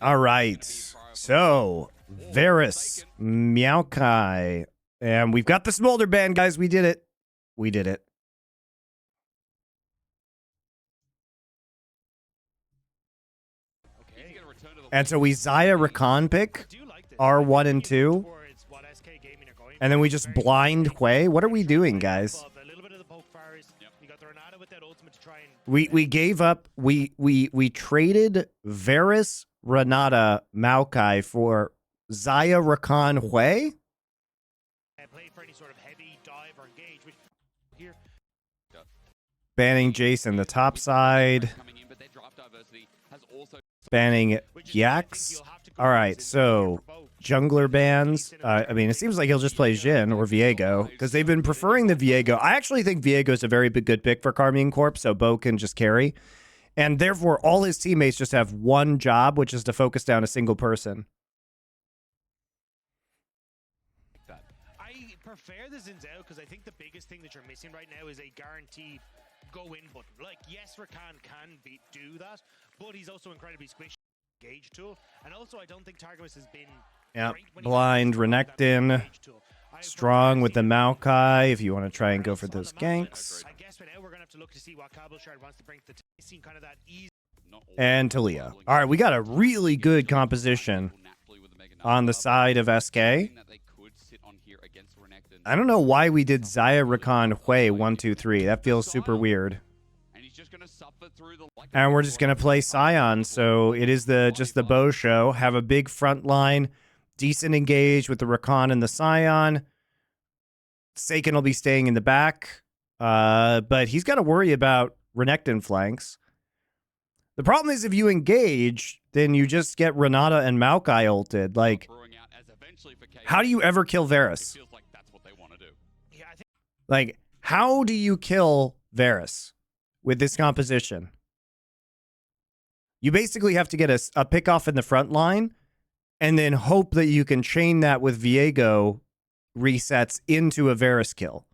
All right. So, Varus, Maokai, and we've got the Smolder Band, guys. We did it. We did it. And so we Zaya Rakan pick R1 and 2. And then we just blind Hui. What are we doing, guys? We gave up. We traded Varus, Renata, Maokai for Zaya Rakan Hui. Banning Jason the top side. Banning Yax. All right, so jungler bans. I mean, it seems like he'll just play Jhin or Viego because they've been preferring the Viego. I actually think Viego is a very good pick for Karmine Corp, so Bo can just carry. And therefore, all his teammates just have one job, which is to focus down a single person. I prefer the Zinzao because I think the biggest thing that you're missing right now is a guaranteed go-in button. Like, yes, Rakan can do that, but he's also incredibly squishy. Gauge tool, and also I don't think Targamas has been blind Renekton, strong with the Maokai if you want to try and go for those ganks. I guess right now we're gonna have to look to see what Cabochard wants to bring to the team, kind of that easy. And Talia. All right, we got a really good composition on the side of SK. I don't know why we did Zaya Rakan Hui 1 2 3. That feels super weird. And we're just going to play Scion, so it is just the Bo show. Have a big front line, decent engage with the Rakan and the Scion. Seiken will be staying in the back, but he's got to worry about Renekton flanks. The problem is if you engage, then you just get Renata and Maokai ulted. Like, how do you ever kill Varus? Like, how do you kill Varus with this composition? You basically have to get a pick off in the front line and then hope that you can chain that with Viego resets into a Varus kill.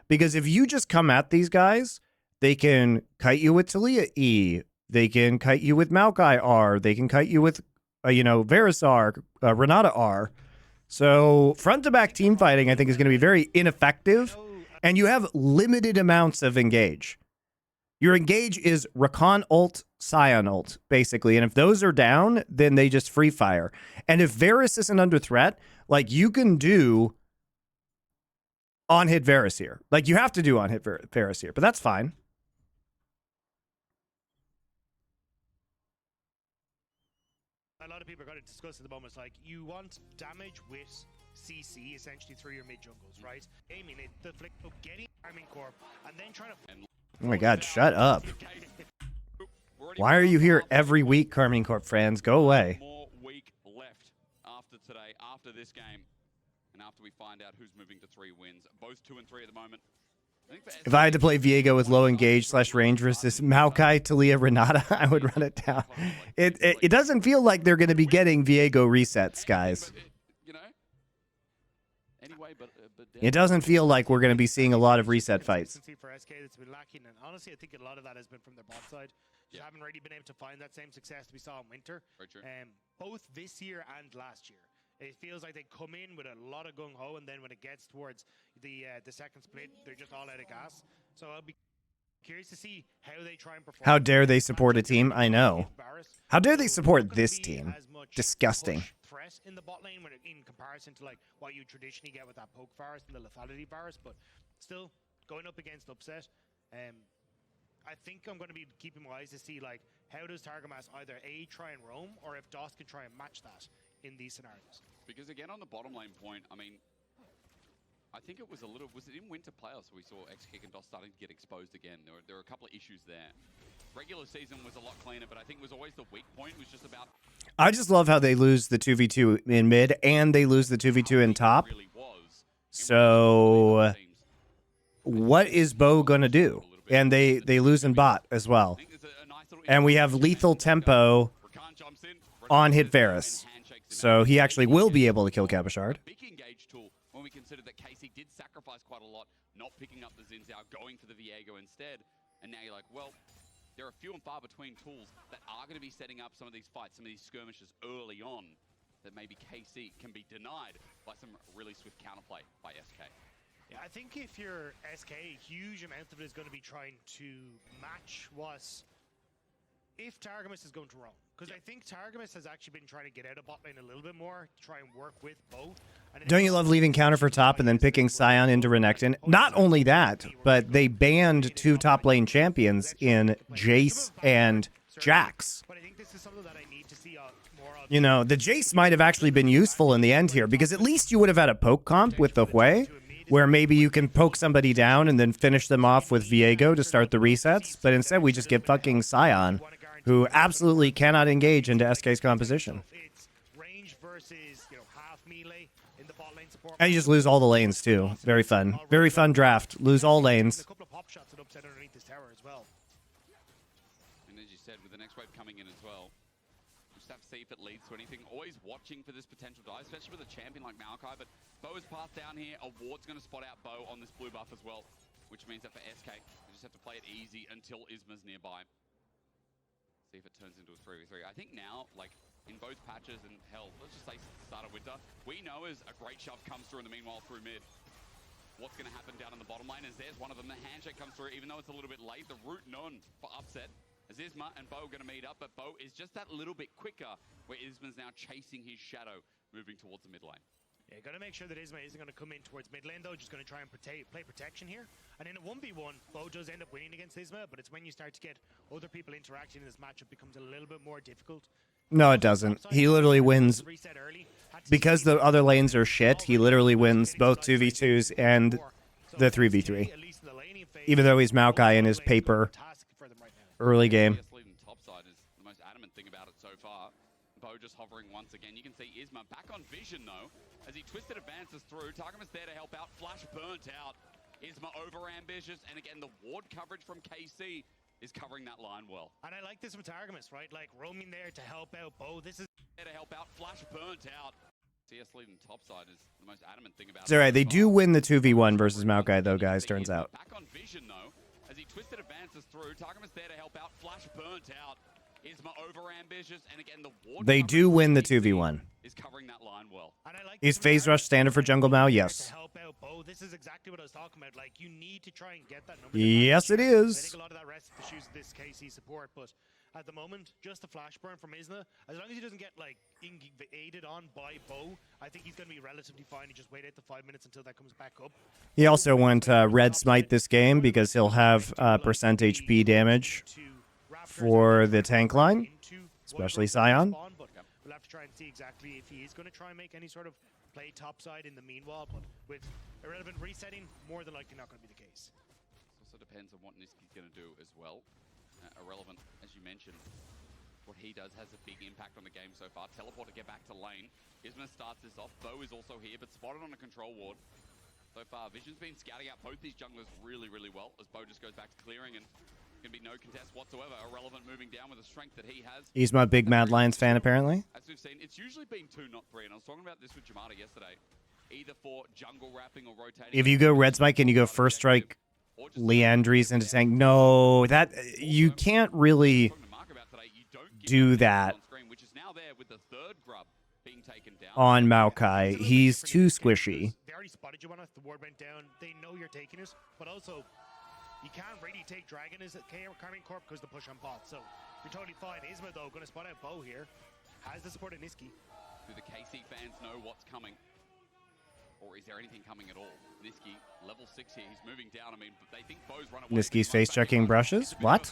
Because if you just come at these guys, they can kite you with Talia E, they can kite you with Maokai R, they can kite you with, Varus R, Renata R. So front-to-back team fighting, I think, is going to be very ineffective, and you have limited amounts of engage. Your engage is Rakan ult, Scion ult, basically. And if those are down, then they just free fire. And if Varus isn't under threat, like, you can do on-hit Varus here. Like, you have to do on-hit Varus here, but that's fine. A lot of people are going to discuss at the moment, like, you want damage with CC essentially through your mid jungles, right? Aiming it, the flick of getting Karmine Corp, and then trying to. Oh my God, shut up. Why are you here every week, Karmine Corp fans? Go away. More week left after today, after this game, and after we find out who's moving to 3 wins. Both 2 and 3 at the moment. If I had to play Viego with low engage / range versus Maokai, Talia, Renata, I would run it down. It doesn't feel like they're going to be getting Viego resets, guys. It doesn't feel like we're going to be seeing a lot of reset fights. For SK that's been lacking, and honestly, I think a lot of that has been from their bot side. Just haven't really been able to find that same success we saw in winter, both this year and last year. It feels like they come in with a lot of gung ho, and then when it gets towards the second split, they're just all out of gas. So I'll be curious to see how they try and perform. How dare they support a team? I know. How dare they support this team? Disgusting. Threat in the bot lane when in comparison to like what you traditionally get with that poke Varus and the lethality Varus, but still going up against upset. I think I'm going to be keeping my eyes to see like how does Targamas either A, try and roam, or if DOS can try and match that in these scenarios. Because again, on the bottom lane point, I mean, I think it was a little, was it in winter playoffs we saw X-Kick and DOS starting to get exposed again? There were a couple of issues there. Regular season was a lot cleaner, but I think it was always the weak point was just about. I just love how they lose the 2v2 in mid and they lose the 2v2 in top. So what is Bo gonna do? And they lose in bot as well. And we have lethal tempo on hit Varus. So he actually will be able to kill Cabochard. Big engage tool when we consider that Casey did sacrifice quite a lot, not picking up the Zinzao, going for the Viego instead. And now you're like, well, there are few and far between tools that are going to be setting up some of these fights, some of these skirmishes early on, that maybe KC can be denied by some really swift counterplay by SK. Yeah, I think if you're SK, a huge amount of it is going to be trying to match what if Targamas is going to roam. Because I think Targamas has actually been trying to get out of bot lane a little bit more, to try and work with Bo. Don't you love leaving counter for top and then picking Sion into Renekton? Not only that, but they banned 2 top lane champions in Jace and Jax. But I think this is something that I need to see more of. You know, the Jace might have actually been useful in the end here, because at least you would have had a poke comp with the Hui, where maybe you can poke somebody down and then finish them off with Viego to start the resets. But instead, we just get fucking Sion, who absolutely cannot engage into SK's composition. It's range versus, you know, half melee in the bot lane support. And you just lose all the lanes, too. Very fun. Very fun draft. Lose all lanes. A couple of pop shots and upset underneath this tower as well. And as you said, with the next wave coming in as well, we'll just have to see if it leads to anything. Always watching for this potential dive, especially with a champion like Maokai. But Bo is passed down here. A ward's going to spot out Bo on this blue buff as well, which means that for SK, they just have to play it easy until Isma's nearby. See if it turns into a 3v3. I think now, like, in both patches and hell, let's just say since the start of winter, we know as a great shove comes through in the meanwhile through mid, what's going to happen down in the bottom lane is there's one of them. The handshake comes through, even though it's a little bit late. The root none for upset, as Isma and Bo are going to meet up, but Bo is just that little bit quicker, where Isma's now chasing his shadow, moving towards the mid lane. Yeah, got to make sure that Isma isn't going to come in towards mid lane, though. Just going to try and play protection here. And in a 1v1, Bo does end up winning against Isma, but it's when you start to get other people interacting in this matchup becomes a little bit more difficult. No, it doesn't. He literally wins. Because the other lanes are shit, he literally wins both 2v2s and the 3v3. Even though he's Maokai in his paper early game. Topside is the most adamant thing about it so far. Bo just hovering once again. You can see Isma back on vision, though, as he twisted advances through. Targamas there to help out. Flash burnt out. Isma over ambitious, and again, the ward coverage from KC is covering that line well. And I like this with Targamas, right? Like, roaming there to help out Bo. This is there to help out. Flash burnt out. CS leading topside is the most adamant thing about it. It's alright, they do win the 2v1 versus Maokai, though, guys, turns out. Back on vision, though, as he twisted advances through. Targamas there to help out. Flash burnt out. Isma over ambitious, and again, the ward They do win the 2v1. is covering that line well. Is phase rush standard for jungle Mao? Yes. This is exactly what I was talking about. Like, you need to try and get that number. Yes, it I is. think a lot of that rests the shoes of this KC support, but at the moment, just a flash burn from Isna. As long as he doesn't get, like, aided on by Bo, I think he's going to be relatively fine. He just wait out the 5 minutes until that comes back up. He also went red smite this game because he'll have percent HP damage for the tank line, especially Sion. We'll have to try and see exactly if he is going to try and make any sort of play topside in the meanwhile, but with irrelevant resetting, more than likely not going to be the case. It also depends on what Niski's going to do as well. Irrelevant, as you mentioned, what he does has a big impact on the game so far. Teleport to get back to lane. Isma starts this off. Bo is also here, but spotted on a control ward. So far, Vision's been scouting out both these junglers really, really well, as Bo just goes back to clearing, and going to be no contest whatsoever. Irrelevant moving down with the strength that he has. He's my big Mad Lions fan, apparently. As we've seen, it's usually been 2, not 3, and I was talking about this with Jamada yesterday. Either for jungle wrapping or rotating. If you go red smite, can you go first strike Leandries into tank? No, that you can't really do that on Maokai. He's too squishy. They already spotted you on it. The ward went down. They know you're taking it, but also you can't really take Dragon as Karmine Corp because the push on bot. So you're totally fine. Isma though going to spot out Bo here. Has the support of Niski. Do the KC fans know what's coming? Or is there anything coming at all? Niski, level 6 here. He's moving down. I mean, they think Bo's run away. Niski's face checking brushes? What?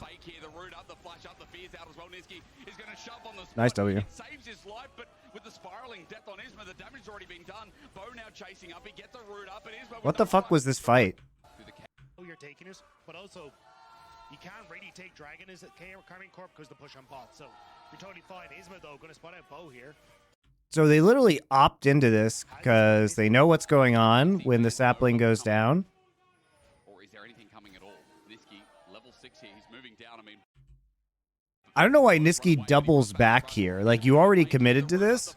Nice W. It saves his life, but with the spiraling death on Isma, the damage has already been done. Bo now chasing up. He gets the root up, and Isma. What the fuck was this fight? You're taking it, but also you can't really take Dragon as Karmine Corp because the push on bot. So you're totally fine. Isma though going to spot out Bo here. So they literally opt into this because they know what's going on when the sapling goes down. Or is there anything coming at all? Niski, level 6 here. He's moving down. I mean, I don't know why Niski doubles back here. Like, you already committed to this?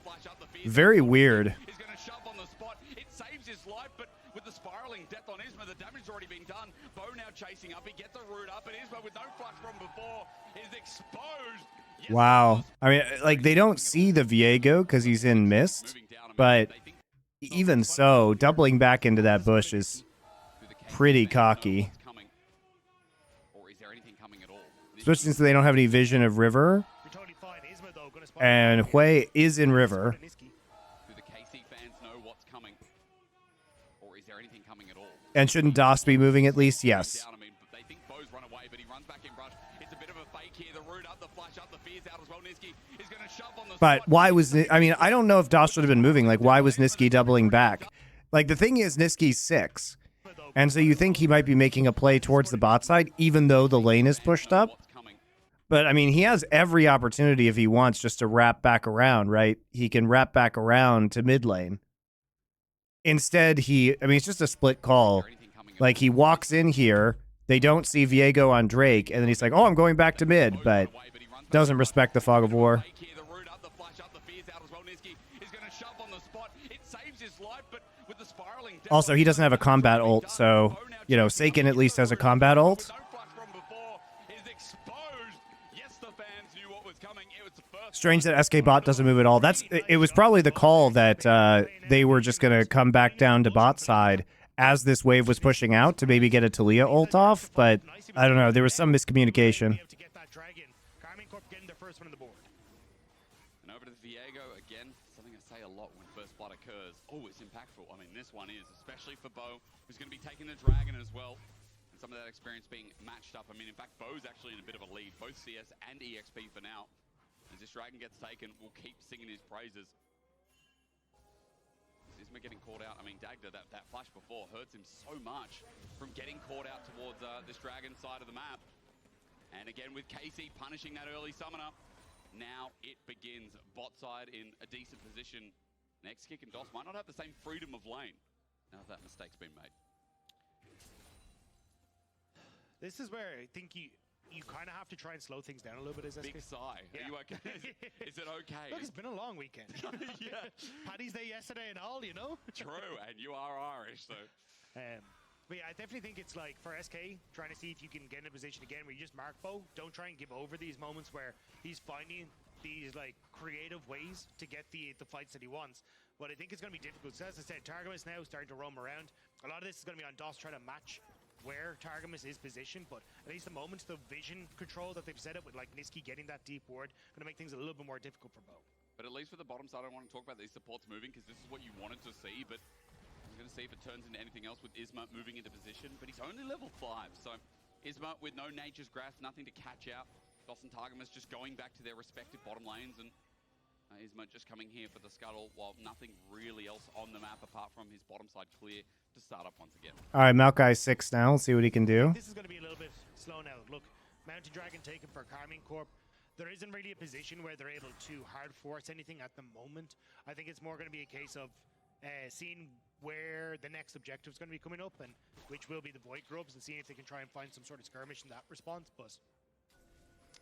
Very weird. He's going to shove on the spot. It saves his life, but with the spiraling death on on Isma. The damage has already been done. Bo now chasing up. He gets the root up, and Isma, with no flash from before, is exposed. Yes, Wow. I mean, like, they don't see the Viego because he's in mist, but even so, doubling back into that bush is pretty cocky. Especially since they don't have any vision of river. And Hui is in river. And shouldn't Das be moving at least? Yes. But why was... I mean, I don't know if Das should have been moving. Like, why was Niski doubling back? Like, the thing is, Niski's 6. And so you think he might be making a play towards the bot side, even though the lane is pushed up. But, I mean, he has every opportunity if he wants just to wrap back around, right? He can wrap back around to mid lane. Instead, I mean, it's just a split call. Like, he walks in here, they don't see Viego on Drake, and then he's like, oh, I'm going back to mid, but doesn't respect the Fog of War. Also, he doesn't have a combat ult, so, you know, Seiken at least has a combat ult. Strange that SK bot doesn't move at all. It was probably the call that they were just going to come back down to bot side as this wave was pushing out to maybe get a Talia ult off, but I don't know. There was some miscommunication. Karmine Corp getting their first one on the board. And over to the Viego again. Something I say a lot when first blood occurs. Oh, it's impactful. I mean, this one is, especially for Bo, who's going to be taking the dragon as well. And some of that experience being matched up. I mean, in fact, Bo's actually in a bit of a lead, both CS and EXP for now. As this dragon gets taken, we'll keep singing his praises. Isma getting caught out. I mean, Dagda, that flash before hurts him so much from getting caught out towards this dragon side of the map. And again, with KC punishing that early summoner, now it begins. Bot side in a decent position. Next kick and DOS might not have the same freedom of lane now that mistake's been made. This is where I think you kind of have to try and slow things down a little bit. Big sigh. Yeah. Are you okay? Is it okay? Look, it's been a long weekend. Yeah. Paddy's Day yesterday and all, you know? True, and you are Irish, so... But yeah, I definitely think it's like, for SK, trying to see if you can get in a position again where you just mark Bo. Don't try and give over these moments where he's finding these, like, creative ways to get the fights that he wants. But I think it's going to be difficult. So as I said, Targamas now starting to roam around. A lot of this is going to be on DOS trying to match where Targamas is positioned, but at least the moments, the vision control that they've set up with like Niski getting that deep ward, going to make things a little bit more difficult for Bo. But at least for the bottom side, I don't want to talk about these supports moving because this is what you wanted to see, but I'm going to see if it turns into anything else with Isma moving into position, but he's only level 5, so Isma with no Nature's Grasp, nothing to catch out. DOS and Targamas just going back to their respective bottom lanes, and Isma just coming here for the scuttle, while nothing really else on the map apart from his bottom side clear to start up once again. All right, Maokai 6 now. Let's see what he can do. This is going to be a little bit slow now. Look, Mountain Dragon taken for Karmine Corp. There isn't really a position where they're able to hard force anything at the moment. I think it's more going to be a case of seeing where the next objective is going to be coming up, and which will be the Void Grubs, and seeing if they can try and find some sort of skirmish in that response. But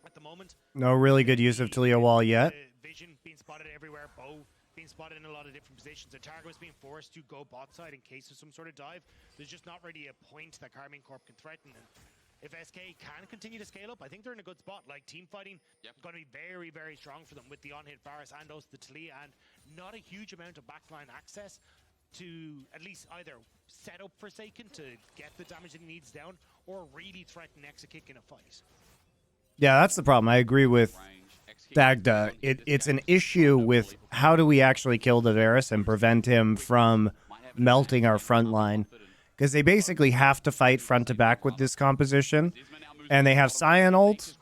at the moment, no really good use of Talia Wall yet. Vision being spotted everywhere, Bo being spotted in a lot of different positions. The target was being forced to go bot side in case of some sort of dive. There's just not really a point that Karmine Corp can threaten. And if SK can continue to scale up, I think they're in a good spot. Like, team fighting going to be very, very strong for them with the on-hit Varus and also the Talia, and not a huge amount of backline access to at least either set up Forsaken to get the damage that he needs down or really threaten Exakick in a fight. Yeah, that's the problem. I agree with Dagda. It's an issue with how do we actually kill the Varus and prevent him from melting our front line. Because they basically have to fight front to back with this composition. And they have Scion ult,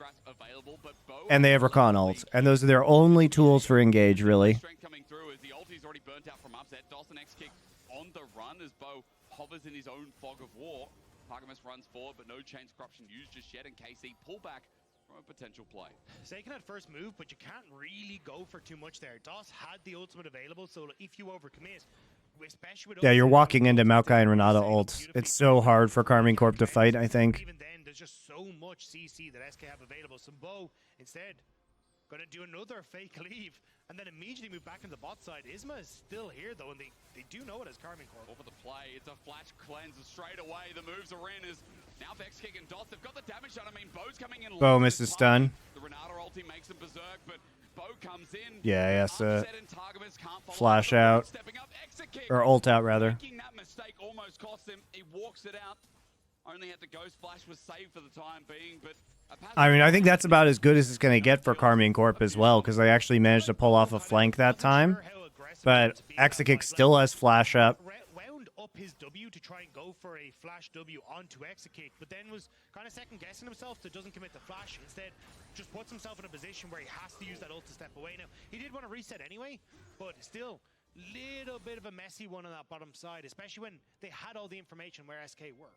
and they have Rakan ult. And those are their only tools for engage, really. On the run as Bo hovers in his own fog of war. Targamas runs forward, but no chains corruption used just yet, and KC pull back from a potential play. Seiken had first move, but you can't really go for too much there. DOS had the ultimate available, so if you overcommit, especially with... Yeah, you're walking into Maokai and Renata ult. It's so hard for Karmine Corp to fight, I think. Even then, there's just so much CC that SK have available. So Bo, instead, Gonna do another fake leave, and then immediately move back into the bot side. Isma is still here though, and they do know it as Karmine Corp. Over the play, it's a flash cleanse straight away. The moves are in as now Vex kick and Dots. They've got the damage done. I mean, Bo's coming in. Bo misses stun. The Renata ulti makes him berserk, but Bo comes in. Yeah, yes. Flash out. Or ult out, rather. Making that mistake almost cost him. He walks it out. Only had the Ghost Flash was saved for the time being, but I mean, I think that's about as good as it's going to get for Karmine Corp as well, because they actually managed to pull off a flank that time. But Exakick still has flash up. Wound up his W to try and go for a flash W onto Exakick, but then was kind of second guessing himself so doesn't commit the flash. Instead, just puts himself in a position where he has to use that ult to step away. Now, he did want to reset anyway, but still, little bit of a messy one on that bottom side, especially when they had all the information where SK were.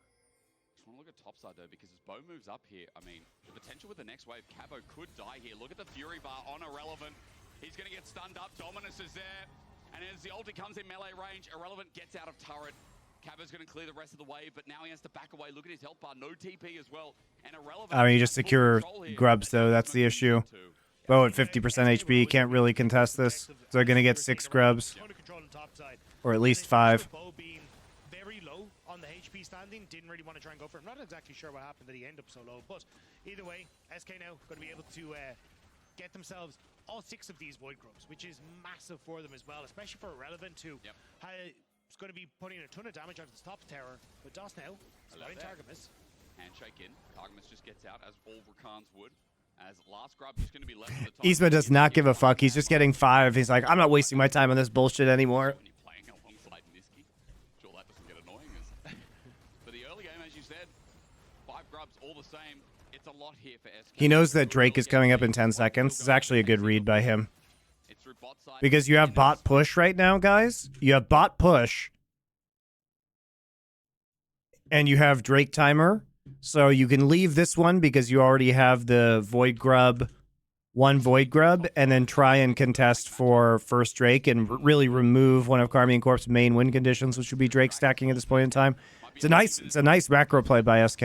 I want to look at top side though, because as Bo moves up here, I mean, the potential with the next wave, Cabo could die here. Look at the Fury bar on Irrelevant. He's going to get stunned up. Dominus is there. And as the ulti comes in melee range, Irrelevant gets out of turret. Cabo's going to clear the rest of the wave, but now he has to back away. Look at his health bar. No TP as well. And Irrelevant... I mean, you just secure grubs, though. That's the issue. Bo at 50% HP can't really contest this. So they're going to get 6 grubs. Or at least 5. On the HP standing, didn't really want to try and go for it. I'm not exactly sure what happened that he ended up so low, but either way, SK now going to be able to get themselves all 6 of these Void Grubs, which is massive for them as well, especially for Irrelevant, who is going to be putting a ton of damage onto the top tower. But DOS now, spotting Targamas. Handshake in. Targamas just gets out, as all Rakans would. As last grub just going to be left at the top. Isma does not give a fuck. He's just getting 5. He's like, I'm not wasting my time on this bullshit anymore. All the same, it's a lot here for SK. He knows that Drake is coming up in 10 seconds. It's actually a good read by him. Because you have bot push right now, guys. You have bot push. And you have Drake timer. So you can leave this one because you already have the Void Grub, 1 Void Grub, and then try and contest for first Drake and really remove one of Karmine Corp's main win conditions, which would be Drake stacking at this point in time. It's a nice macro play by SK.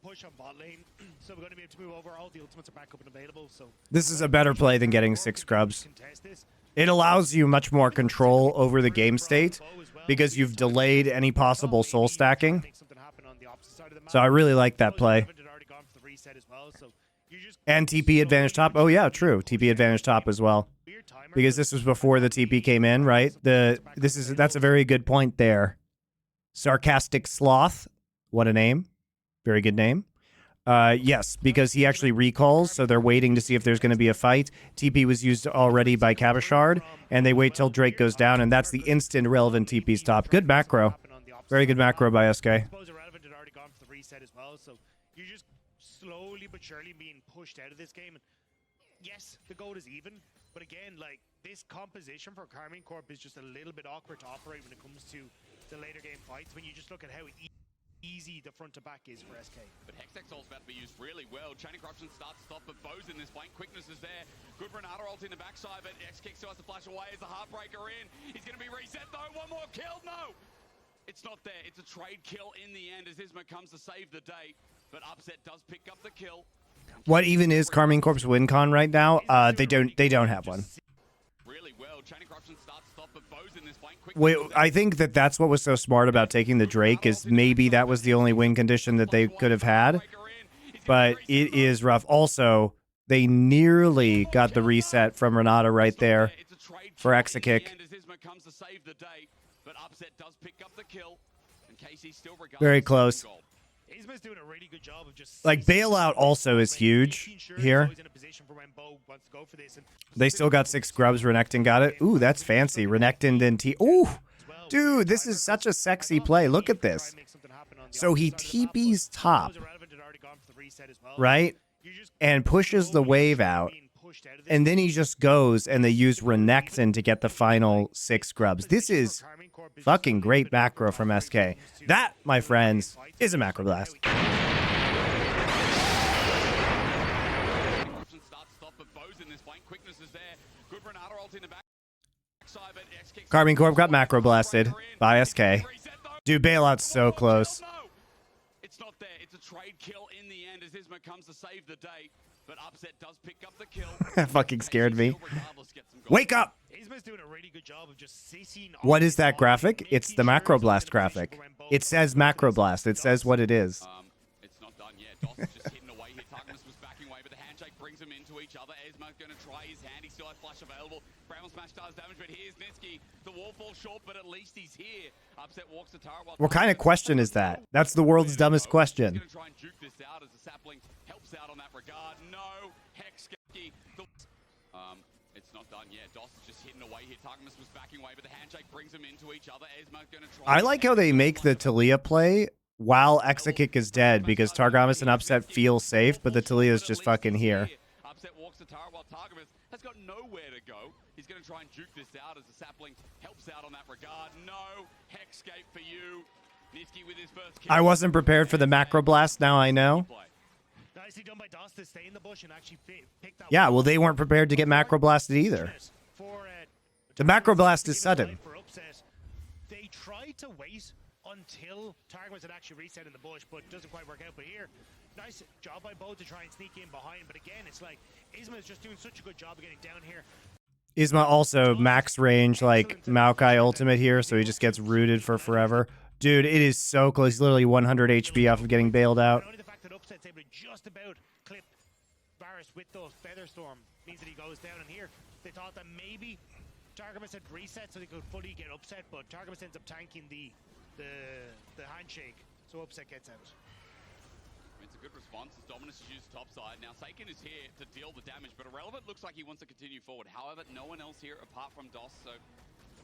Push on bot lane, so we're going to be able to move over. All the ultimates are back up and available. So this is a better play than getting 6 grubs. It allows you much more control over the game state because you've delayed any possible soul stacking. So I really like that play. And TP advantage top. Oh yeah, true. TP advantage top as well. Because this was before the TP came in, right? That's a very good point there. Sarcastic Sloth. What a name. Very good name. Yes, because he actually recalls, so they're waiting to see if there's going to be a fight. TP was used already by Cabashard, and they wait till Drake goes down, and that's the instant relevant TP's top. Good macro. Very good macro by SK. Irrelevant had already gone for the reset as well, so you're just slowly but surely being pushed out of this game. And yes, the goal is even, but again, like, this composition for Karmine Corp is just a little bit awkward to operate when it comes to the later game fights, when you just look at how easy the front to back is for SK. But Hextech Soul's about to be used really well. Chaining Corruption starts to stop, but Bo's in this flank. Quickness is there. Good Renata ult in the backside, but X-Kick still has to flash away as the Heartbreaker in. He's going to be reset though. 1 more kill. No! It's not there. It's a trade kill in the end as Isma comes to save the day. But Upset does pick up the kill. What even is Karmine Corp's win con right now? They don't have one. Really well. Chaining Corruption starts to stop, but Bo's in this flank. Wait, I think that's what was so smart about taking the Drake is maybe that was the only win condition that they could have had. But it is rough. Also, they nearly got the reset from Renata right there for Exakick. Very close. Like, bailout also is huge here. They still got 6 grubs. Renekton got it. Ooh, that's fancy. Renekton then Ooh, dude, this is such a sexy play. Look at this. So he TP's top, right? And pushes the wave out. And then he just goes and they use Renekton to get the final 6 grubs. This is fucking great macro from SK. That, my friends, is a macro blast. Karmine Corp got macro blasted by SK. Dude, bailout's so close. It's not there. It's a trade kill in the end as Isma comes to save the day. But Upset does pick up the kill. That fucking scared me. Wake up! Isma's doing a really good job of just sitting on What is the that ball, graphic? making It's the sure Macro he's in Blast a position graphic. for when both It says sides Macro can Blast. It says what it is. It's not done yet. Doss is just hitting away here. Targamas was backing away, but the handshake brings them into each other. Esma's going to try his hand. He still has flash available. Brown Smash does damage, but here's Nitsky. The wall falls short, but at least he's here. Upset walks to Tara. What kind of question is that? That's the world's dumbest question. He's going to try and juke this out as the sapling helps out on that regard. No, Hex Skepki. It's not done yet. Doss is just hitting away here. Targamas was backing away, but the handshake brings them into each other. Esma's going to try. I like how they make the Talia play while Exakick is dead, because Targamas and Upset feel safe, but the Talia is just fucking here. Upset walks to Tara while Targamas has got nowhere to go. He's going to try and juke this out as the sapling helps out on that regard. No, Hexscape for you. Nitsky with his first kill. I wasn't prepared for the Macro Blast, now I know. Nicely done by Doss to stay in the bush and actually pick that. Yeah, well, they weren't prepared to get Macro Blasted either. The Macro Blast is sudden. They tried to wait until Targamas had actually reset in the bush, but it doesn't quite work out. But here, nice job by both to try and sneak in behind. But again, it's like Isma is just doing such a good job of getting down here. Isma also max range like Maokai ultimate here, so he just gets rooted for forever. Dude, it is so close. He's literally 100 HP off of getting bailed out. Only the fact that Upset's able to just about clip Varus with those Feather Storm means that he goes down. And here, they thought that maybe Targamas had reset so they could fully get Upset, but Targamas ends up tanking the handshake, so Upset gets out. It's a good response as Dominus is used topside. Now Seiken is here to deal the damage, but Irrelevant looks like he wants to continue forward. However, no one else here apart from Doss, so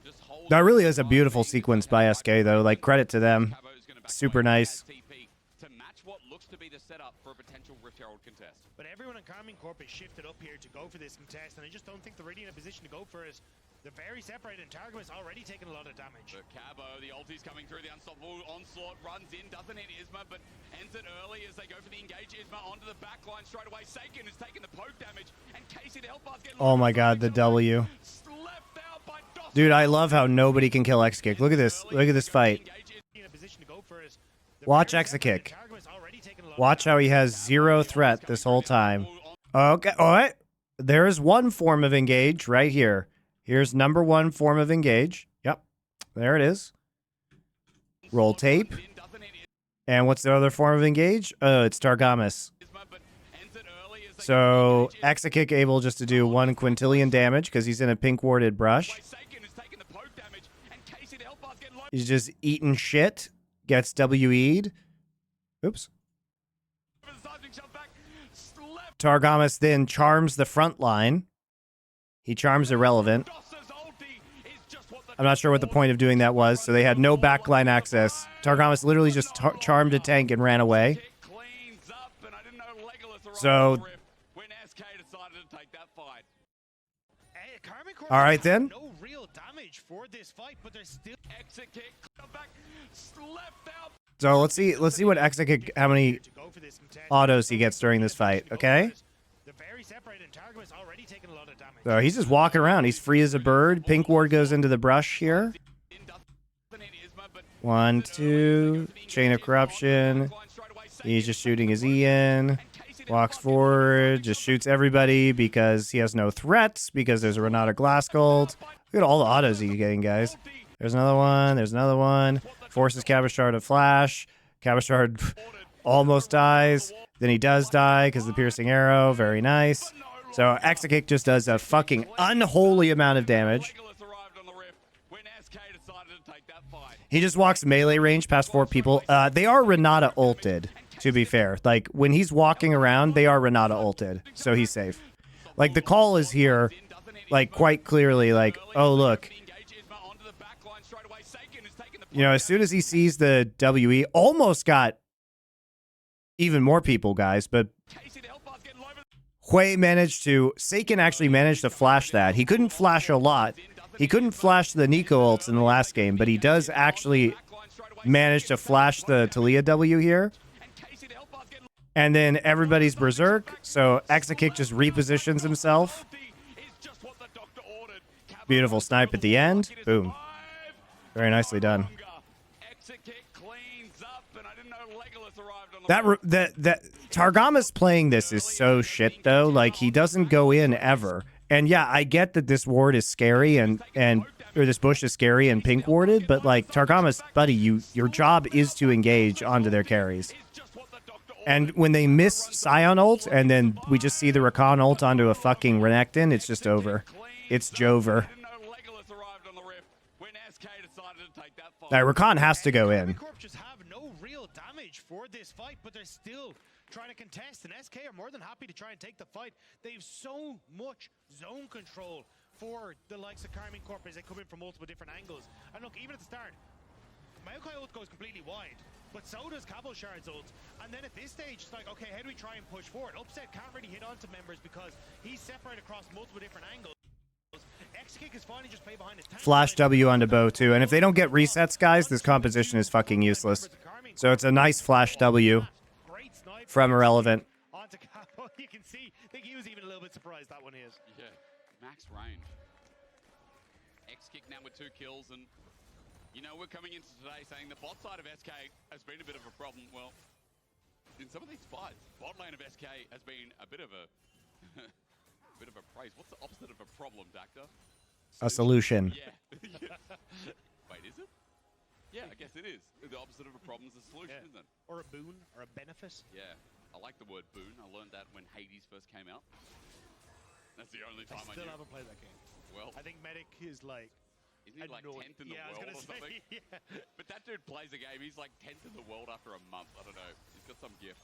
just hold. That really is a beautiful sequence by SK, though. Like, credit to them. Super nice. To match what looks to be the setup for a potential Rift Herald contest. But everyone in Karmine Corp is shifted up here to go for this contest, and I just don't think they're really in a position to go for it. They're very separated, and Targamas already taken a lot of damage. But Cabo, the ulti's coming through, the unstoppable onslaught runs in, doesn't hit Isma, but ends it early as they go for the engage. Isma onto the back line straight away. Seiken is taking the poke damage, and Casey the help getting. Oh my god, the W. Dude, I love how nobody can kill X-Kick. Look at this. Look at this fight. Watch X-Kick. Watch how he has zero threat this whole time. Okay, all right. There is one form of engage right here. Here's number one form of engage. Yep, there it is. Roll tape. And what's the other form of engage? Oh, it's Targamas. So X-Kick able just to do 1 quintillion damage because he's in a pink warded brush. He's just eating shit. Gets WE'd. Oops. Targamas then charms the front line. He charms Irrelevant. I'm not sure what the point of doing that was, so they had no backline access. Targamas literally just charmed a tank and ran away. So, all right then. No real damage for this fight, but there's still So let's see what Exakick, how many autos he gets during this fight. Okay. So he's just walking around. He's free as a bird. Pink ward goes into the brush here. 1, 2, chain of corruption. He's just shooting his E in. Walks forward, just shoots everybody because he has no threats, because there's a Renata Glass Gold. Look at all the autos he's getting, guys. There's another one. There's another one. Forces Cabashard to flash. Cabashard almost dies. Then he does die because of the piercing arrow. Very nice. So Exakick just does a fucking unholy amount of damage. He just walks melee range past 4 people. They are Renata ulted, to be fair. Like, when he's walking around, they are Renata ulted, so he's safe. Like, the call is here, like, quite clearly, like, oh, look. You know, as soon as he sees the WE, almost got even more people, guys, but Hui Seiken actually managed to flash that. He couldn't flash a lot. He couldn't flash the Nico ults in the last game, but he does actually manage to flash the Talia W here. And then everybody's berserk, so Exakick just repositions himself. Beautiful snipe at the end. Boom. Very nicely done. Targama's playing this is so shit though. Like he doesn't go in ever. And yeah, I get that this ward is scary and or this bush is scary and pink warded, but like Targama's buddy, your job is to engage onto their carries. And when they miss Scion ult and then we just see the Rakan ult onto a fucking Renekton, it's just over. It's Jover. Rakan has to go in. Corp just have no real damage for this fight, but they're still trying to contest, and SK are more than happy to try and take the fight. They have so much zone control for the likes of Karmine Corp as they come in from multiple different angles. And look, even at the start, Maokai ult goes completely wide, but so does Cabochard's ult. And then at this stage, it's like, okay, how do we try and push forward? Upset can't really hit onto members because he's separated across multiple different angles. X-Kick is finally just play behind his tank. Flash W onto Bo too. And if they don't get resets, guys, this composition is fucking useless. So it's a nice Flash W from Irrelevant. Onto Cabo, you can see, I think he was even a little bit surprised that one is. Yeah, max range. X-Kick now with 2 kills, and you know, we're coming into today saying the bot side of SK has been a bit of a problem. Well, in some of these fights, bot lane of SK has been a bit of a bit of a praise. What's the opposite of a problem, Doctor? A solution. Yeah. Wait, is it? Yeah, I guess it is. The opposite of a problem is a solution, isn't it? Or a boon, or a benefit. Yeah, I like the word boon. I learned that when Hades first came out. That's the only time I still knew. haven't played that game. Well, I think Medic is like... Isn't he like 10th in the world or something? Yeah. But that dude plays a game, he's like 10th in the world after a month. I don't know. He's got some gift.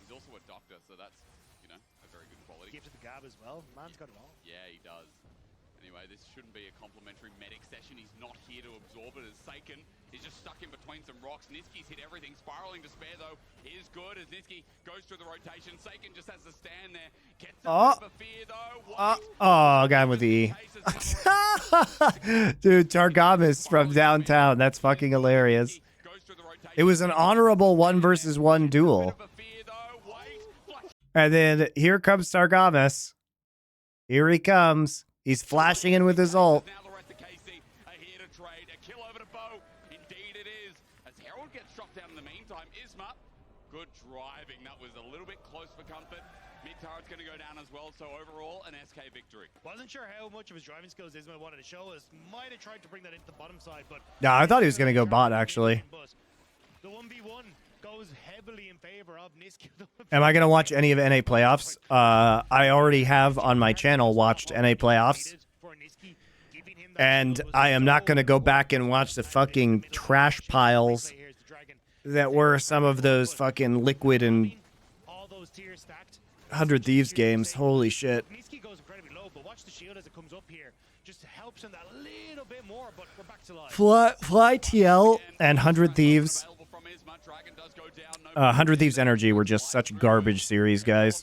He's also a doctor, so that's, you know, a very good quality. Gift to the Gab as well. Man's got it all. Yeah, he does. Anyway, this shouldn't be a complimentary medic session. He's not here to absorb it as Seiken is just stuck in between some rocks. Niski's hit everything. Spiraling Despair, though, is good as Niski goes through the rotation. Seiken just has to stand there. Gets a bit of fear, though. Oh, guy with the E. Dude, Targamas from downtown. That's fucking hilarious. It was an honorable 1-versus-1 duel. And then here comes Targamas. Here he comes. He's flashing in with his ult. Now the rest of KC are here to trade. A kill over to Bo. Indeed it is. As Herald gets dropped down in the meantime, Isma, good driving. That was a little bit close for comfort. Mid turret's going to go down as well. So overall, an SK victory. Wasn't sure how much of his driving skills Isma wanted to show us. Might have tried to bring that into the bottom side, but... Yeah, I thought he was going to go bot, actually. The 1v1 goes heavily in favor of Niski. Am I going to watch any of NA playoffs? I already have on my channel watched NA playoffs. And I am not going to go back and watch the fucking trash piles that were some of those fucking Liquid and 100 Thieves games. Holy shit. Niski goes incredibly low, but watch the shield as it comes up here. Just helps him that little bit more, but we're back to life. Fly TL and 100 Thieves. 100 Thieves Energy were just such garbage series, guys.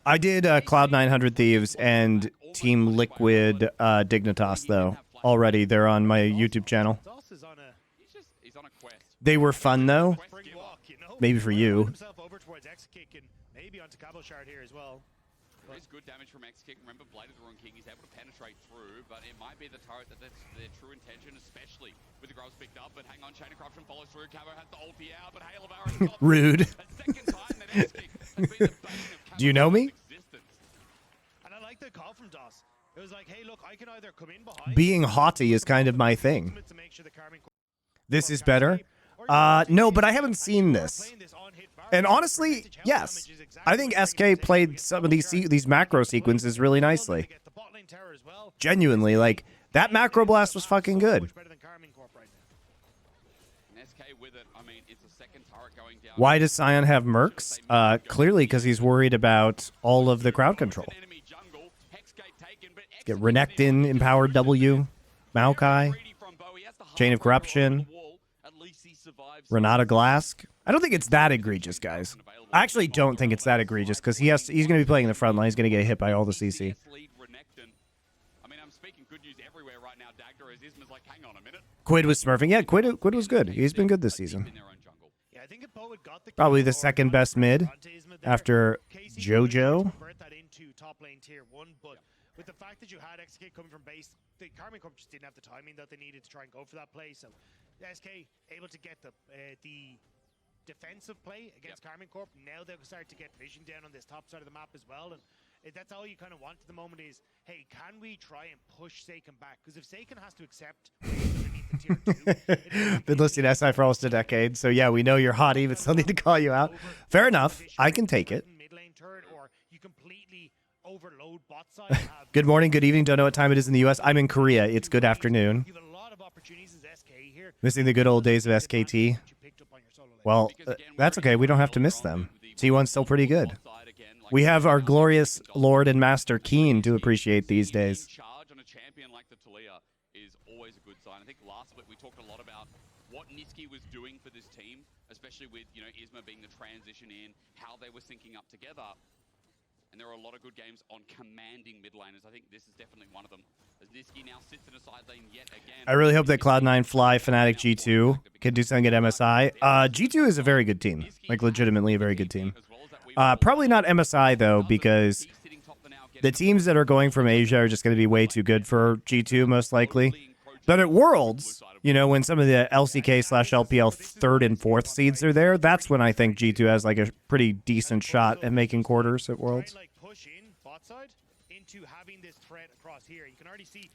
I did Cloud 900 Thieves and Team Liquid Dignitas, though. Already, they're on my YouTube channel. They were fun, though. Maybe for you. Maybe onto Cabochard here as well. There is good damage from X-Kick. Remember, Blade of the Rune King, he's able to penetrate through, but it might be the turret that's their true intention, especially with the grubs picked up. But hang on, Chain of Corruption follows through. Cabo has the ulti out, but Hail of Arrow Rude. a second time that X-Kick has been the bane of Do you know me? existence. And I like the call from DOS. It was like, hey, look, I can either come in behind... Being haughty is kind of my thing. This is better? No, but I haven't seen this. And honestly, yes. I think SK played some of these macro sequences really nicely. Genuinely, like, that macro blast was fucking good. Why does Sion have mercs? Clearly because he's worried about all of the crowd control. Get Renekton, Empowered W, Maokai, Chain of Corruption, Renata Glask. I don't think it's that egregious, guys. I actually don't think it's that egregious because he's going to be playing in the front line. He's going to get hit by all the CC. Quid was smurfing. Yeah, Quid was good. He's been good this season. Probably the second best mid after JoJo. With the fact that you had XK coming from base, the Karmine Corp just didn't have the timing that they needed to try and go for that play. So SK able to get the defensive play against Karmine Corp. Now they'll start to get vision down on this top side of the map as well, and that's all you kind of want at the moment is, hey, can we try and push Seiken back? Because if Seiken has to accept underneath the tier 2... Been listening to SI for almost a decade, so yeah, we know you're hottie, but still need to call you out. Fair enough. I can take it. Or you completely overload bot side. Good morning, good evening. Don't know what time it is in the U.S. I'm in Korea. It's good afternoon. You have a lot of opportunities as SK here. Missing the good old days of SKT. Well, that's okay. We don't have to miss them. T1's still pretty good. We have our glorious Lord and Master Keen to appreciate these days. Charge on a champion like the Talia is always a good sign. I think last week we talked a lot about what Niski was doing for this team, especially with, you know, Isma being the transition in, how they were syncing up together. And there are a lot of good games on commanding mid laners. I think this is definitely one of them. As Niski now sits in a side lane yet again. I really hope that Cloud9 Fly Fnatic G2 can do something at MSI. G2 is a very good team. Like, legitimately a very good team. Probably not MSI, though, because the teams that are going from Asia are just going to be way too good for G2, most likely. But at Worlds, you know, when some of the LCK/LPL 3rd and 4th seeds are there, that's when I think G2 has, like, a pretty decent shot at making quarters at Worlds.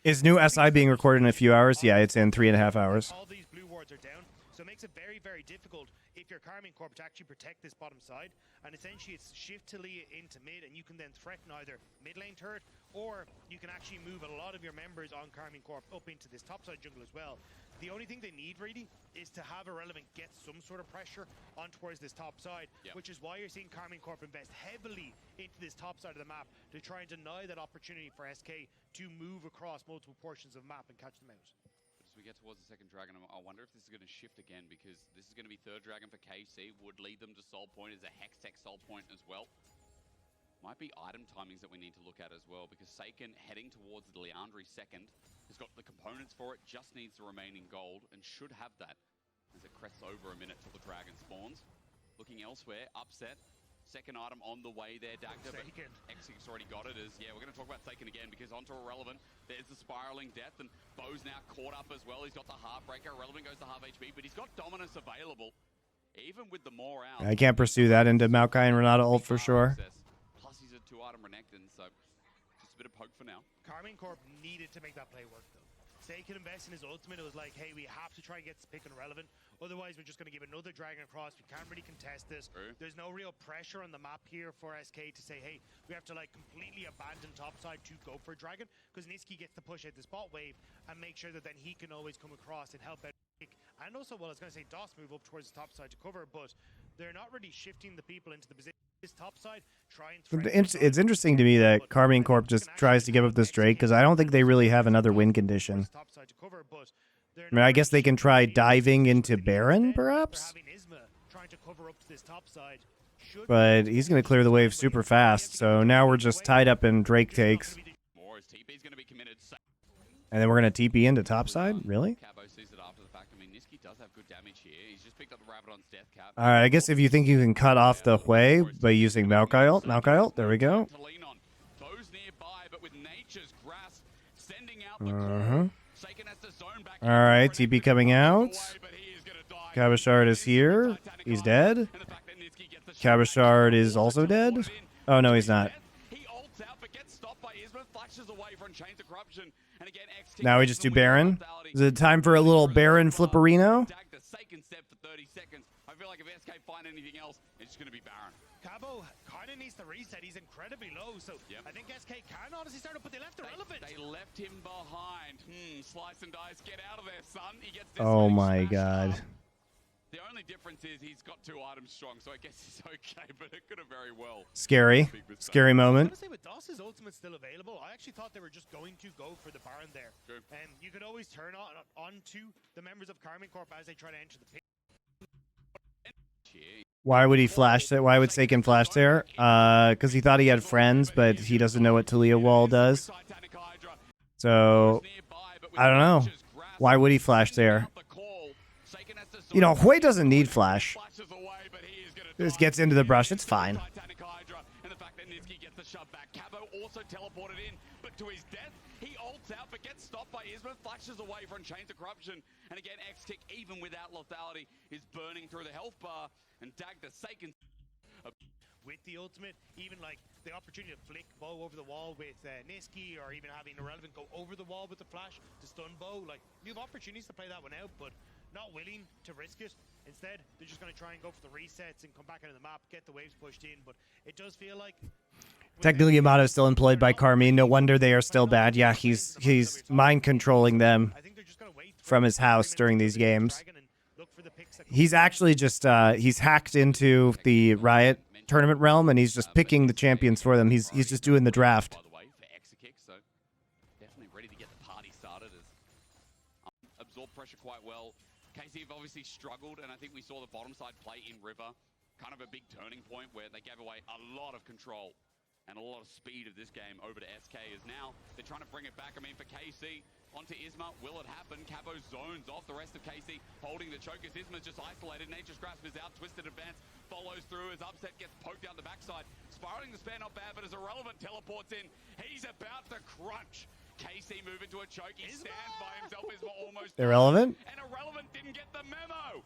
Is new SI being recorded in a few hours? Yeah, it's in 3.5 hours. All these blue wards are down, so it makes it very, very difficult if you're Karmine Corp to actually protect this bottom side. And essentially it's shift Talia into mid, and you can then threaten either mid lane turret, or you can actually move a lot of your members on Karmine Corp up into this top side jungle as well. The only thing they need really is to have Irrelevant get some sort of pressure on towards this top side, which is why you're seeing Karmine Corp invest heavily into this top side of the map to try and deny that opportunity for SK to move across multiple portions of the map and catch them out. As we get towards the second dragon, I wonder if this is going to shift again, because this is going to be third dragon for KC, would lead them to soul point as a Hextech soul point as well. Might be item timings that we need to look at as well, because Seiken heading towards the Leandri second has got the components for it, just needs the remaining gold, and should have that as it crests over a minute till the dragon spawns. Looking elsewhere, upset. Second item on the way there, Dagda, but Exig's already got it. We're going to talk about Seiken again, because onto Irrelevant, there's the spiraling death, and Bo's now caught up as well. He's got the Heartbreaker. Irrelevant goes to half HP, but he's got Dominus available, even with the more out. I can't pursue that into Maokai and Renata ult for sure. Plus he's a 2-item Renekton, so just a bit of poke for now. Karmine Corp needed to make that play work, though. Seiken invest in his ultimate. It was like, hey, we have to try and get this pick on Irrelevant. Otherwise, we're just going to give another dragon across. We can't really contest this. There's no real pressure on the map here for SK to say, hey, we have to like completely abandon topside to go for a dragon, because Niski gets to push out the spot wave and make sure that then he can always come across and help out. And also, well, I was going to say DOS move up towards the top side to cover, but they're not really shifting the people into the position. Top side, it's interesting to me that Karmine Corp just tries to give up this Drake, because I don't think they really have another win condition. I mean, I guess they can try diving into Baron, perhaps? But he's going to clear the wave super fast, so now we're just tied up in Drake takes. And then we're going to TP into topside? Really? Alright, I guess if you think you can cut off the Hui by using Maokai ult, there we go. Alright, TP coming out. Kabashard is here. He's dead. Kabashard is also dead. Oh, no, he's not. Now we just do Baron. Is it time for a little Baron flipperino? I feel like if SK find anything else, it's just going to be Baron. Cabo kind of needs to reset. He's incredibly low, so I think SK can honestly start up, but they left Irrelevant. They left him behind. Slice and dice. Get out of there, son. He gets this. Oh my god. The only difference is he's got 2 items strong, so I guess he's okay, but it could have very well. Scary. Scary moment. Honestly, with DOS's ultimate still available, I actually thought they were just going to go for the Baron there. And you could always turn onto the members of Karmine Corp as they try to enter the pit. Why would he flash there? Why would Seiken flash there? Because he thought he had friends, but he doesn't know what Talia Wall does. So, I don't know. Why would he flash there? You know, Hui doesn't need flash. Just gets into the brush. It's fine. and Niski gets the shove back. Cabo also teleported in, but to his death, he ults out, but gets stopped by Isma, flashes away from Chains of Corruption. And again, X-Kick, even without lethality, is burning through the health bar, and Dagda Saken with the ultimate, even like the opportunity to flick Bo over the wall with Niski, or even having Irrelevant go over the wall with the flash to stun Bo. Like, you have opportunities to play that one out, but not willing to risk it. Instead, they're just going to try and go for the resets and come back into the map, get the waves pushed in. But it does feel like Technically, Yamato is still employed by Karmine. No wonder they are still bad. Yeah, he's mind controlling them from his house during these games. He's actually just he's hacked into the Riot tournament realm, and he's just picking the champions for them. He's just doing the draft. by the way, for Exakick, so definitely ready to get the party started. As absorb pressure quite well. KC have obviously struggled, and I think we saw the bottom side play in River. Kind of a big turning point where they gave away a lot of control and a lot of speed of this game over to SK. Is now they're trying to bring it back. I mean, for KC, onto Isma, will it happen? Cabo zones off the rest of KC, holding the choke as Isma's just isolated. Nature's Grasp is out, Twisted Advance follows through as Upset gets poked down the backside. Spiraling the spare, not bad, but as Irrelevant teleports in, he's about to crunch. KC move into a choke, he stands by himself, Isma almost Irrelevant? and Irrelevant didn't get the memo.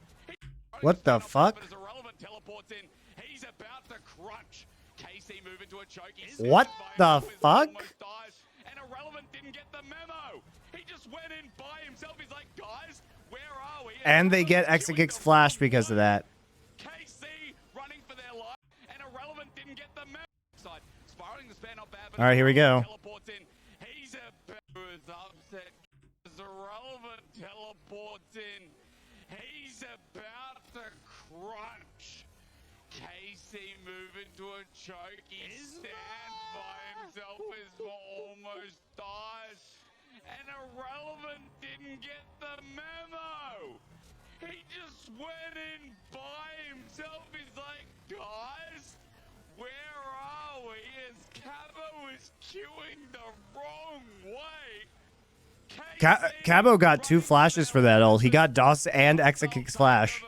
What the fuck? As Irrelevant teleports in, he's about to crunch. KC move into a choke. What the fuck? And Irrelevant didn't get the memo. He just went in by himself. He's like, guys, where are we? And they get Exakick's flash because of that. KC running for their life, and Irrelevant didn't get the memo. Spiraling the spare, not bad. All right, here we go. Teleports in. He's about to Upset. Irrelevant teleports in. He's about to crunch. KC moving to a choke. He stands by himself. Isma almost dies. And Irrelevant didn't get the memo. He just went in by himself. He's like, guys, where are we? As Cabo is queuing the wrong way. Cabo got 2 flashes for that ult. He got DOS and Exakick's flash.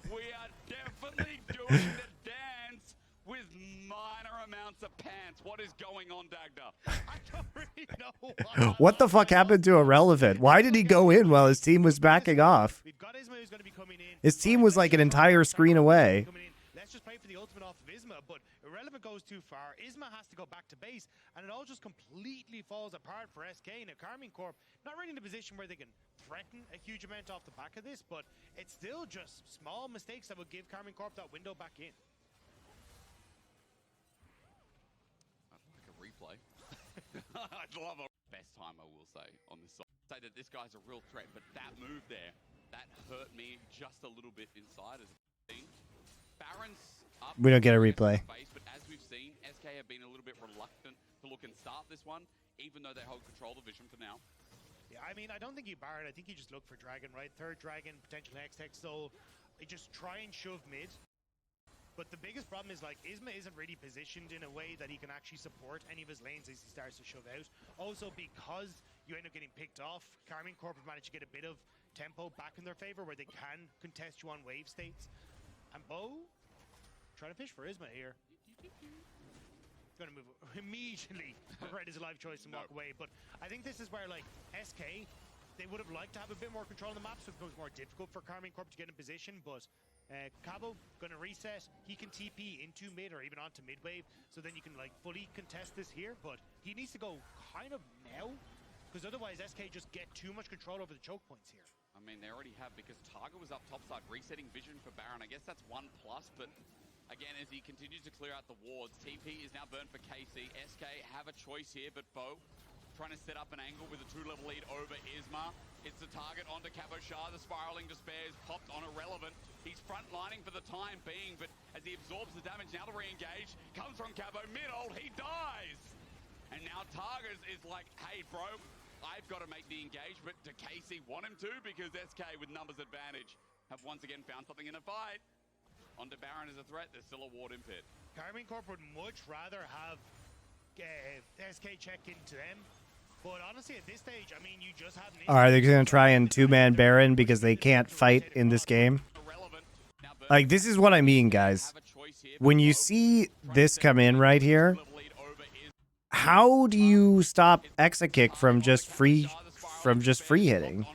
We are definitely doing the dance with minor amounts of pants. What is going on, Dagda? I don't really know What the fuck happened to Irrelevant? Why did he go in while his team was backing off? We've got Isma who's going to be coming in. His team was like an entire screen away. Let's just play for the ultimate off of Isma, but Irrelevant goes too far. Isma has to go back to base, and it all just completely falls apart for SK. Now, Karmine Corp, not really in a position where they can threaten a huge amount off the back of this, but it's still just small mistakes that would give Karmine Corp that window back in. I'd like a replay. I'd love a best time, I will say, on this side. Say that this guy's a real threat, but that move there, that hurt me just a little bit inside as a team. Baron's up. We don't get a replay. Base, but as we've seen, SK have been a little bit reluctant to look and start this one, even though they hold control of the vision for now. Yeah, I mean, I don't think you Baron. I think you just look for Dragon, right? Third Dragon, potential Hextech, so you just try and shove mid. But the biggest problem is, like, Isma isn't really positioned in a way that he can actually support any of his lanes as he starts to shove out. Also, because you end up getting picked off, Karmine Corp have managed to get a bit of tempo back in their favor where they can contest you on wave states. And Bo, trying to fish for Isma here. Going to move immediately, regret his life choice and walk away. But I think this is where, like, SK, they would have liked to have a bit more control on the map, so it becomes more difficult for Karmine Corp to get in position. But Cabo going to reset. He can TP into mid or even onto mid wave, so then you can, like, fully contest this here. But he needs to go kind of now, because otherwise SK just get too much control over the choke points here. I mean, they already have, because Targa was up topside, resetting vision for Baron. I guess that's 1+, but again, as he continues to clear out the wards, TP is now burned for KC. SK have a choice here, but Bo trying to set up an angle with a 2-level lead over Isma. Hits the target onto Cabo Shah. The spiraling despair is popped on Irrelevant. He's front-lining for the time being, but as he absorbs the damage, now to re-engage, comes from Cabo mid-ult, he dies! And now Targa is like, hey, bro, I've got to make the engagement. To KC want him to, because SK with numbers advantage have once again found something in a fight. Onto Baron as a threat, there's still a ward in pit. Karmine Corp would much rather have SK check into them. But honestly, at this stage, I mean, you just have... Are they going to try and 2-man Baron because they can't fight in this game? Irrelevant. Now Like, this is what I mean, guys. When you see this come in right here, how do you stop exit kick from just free hitting?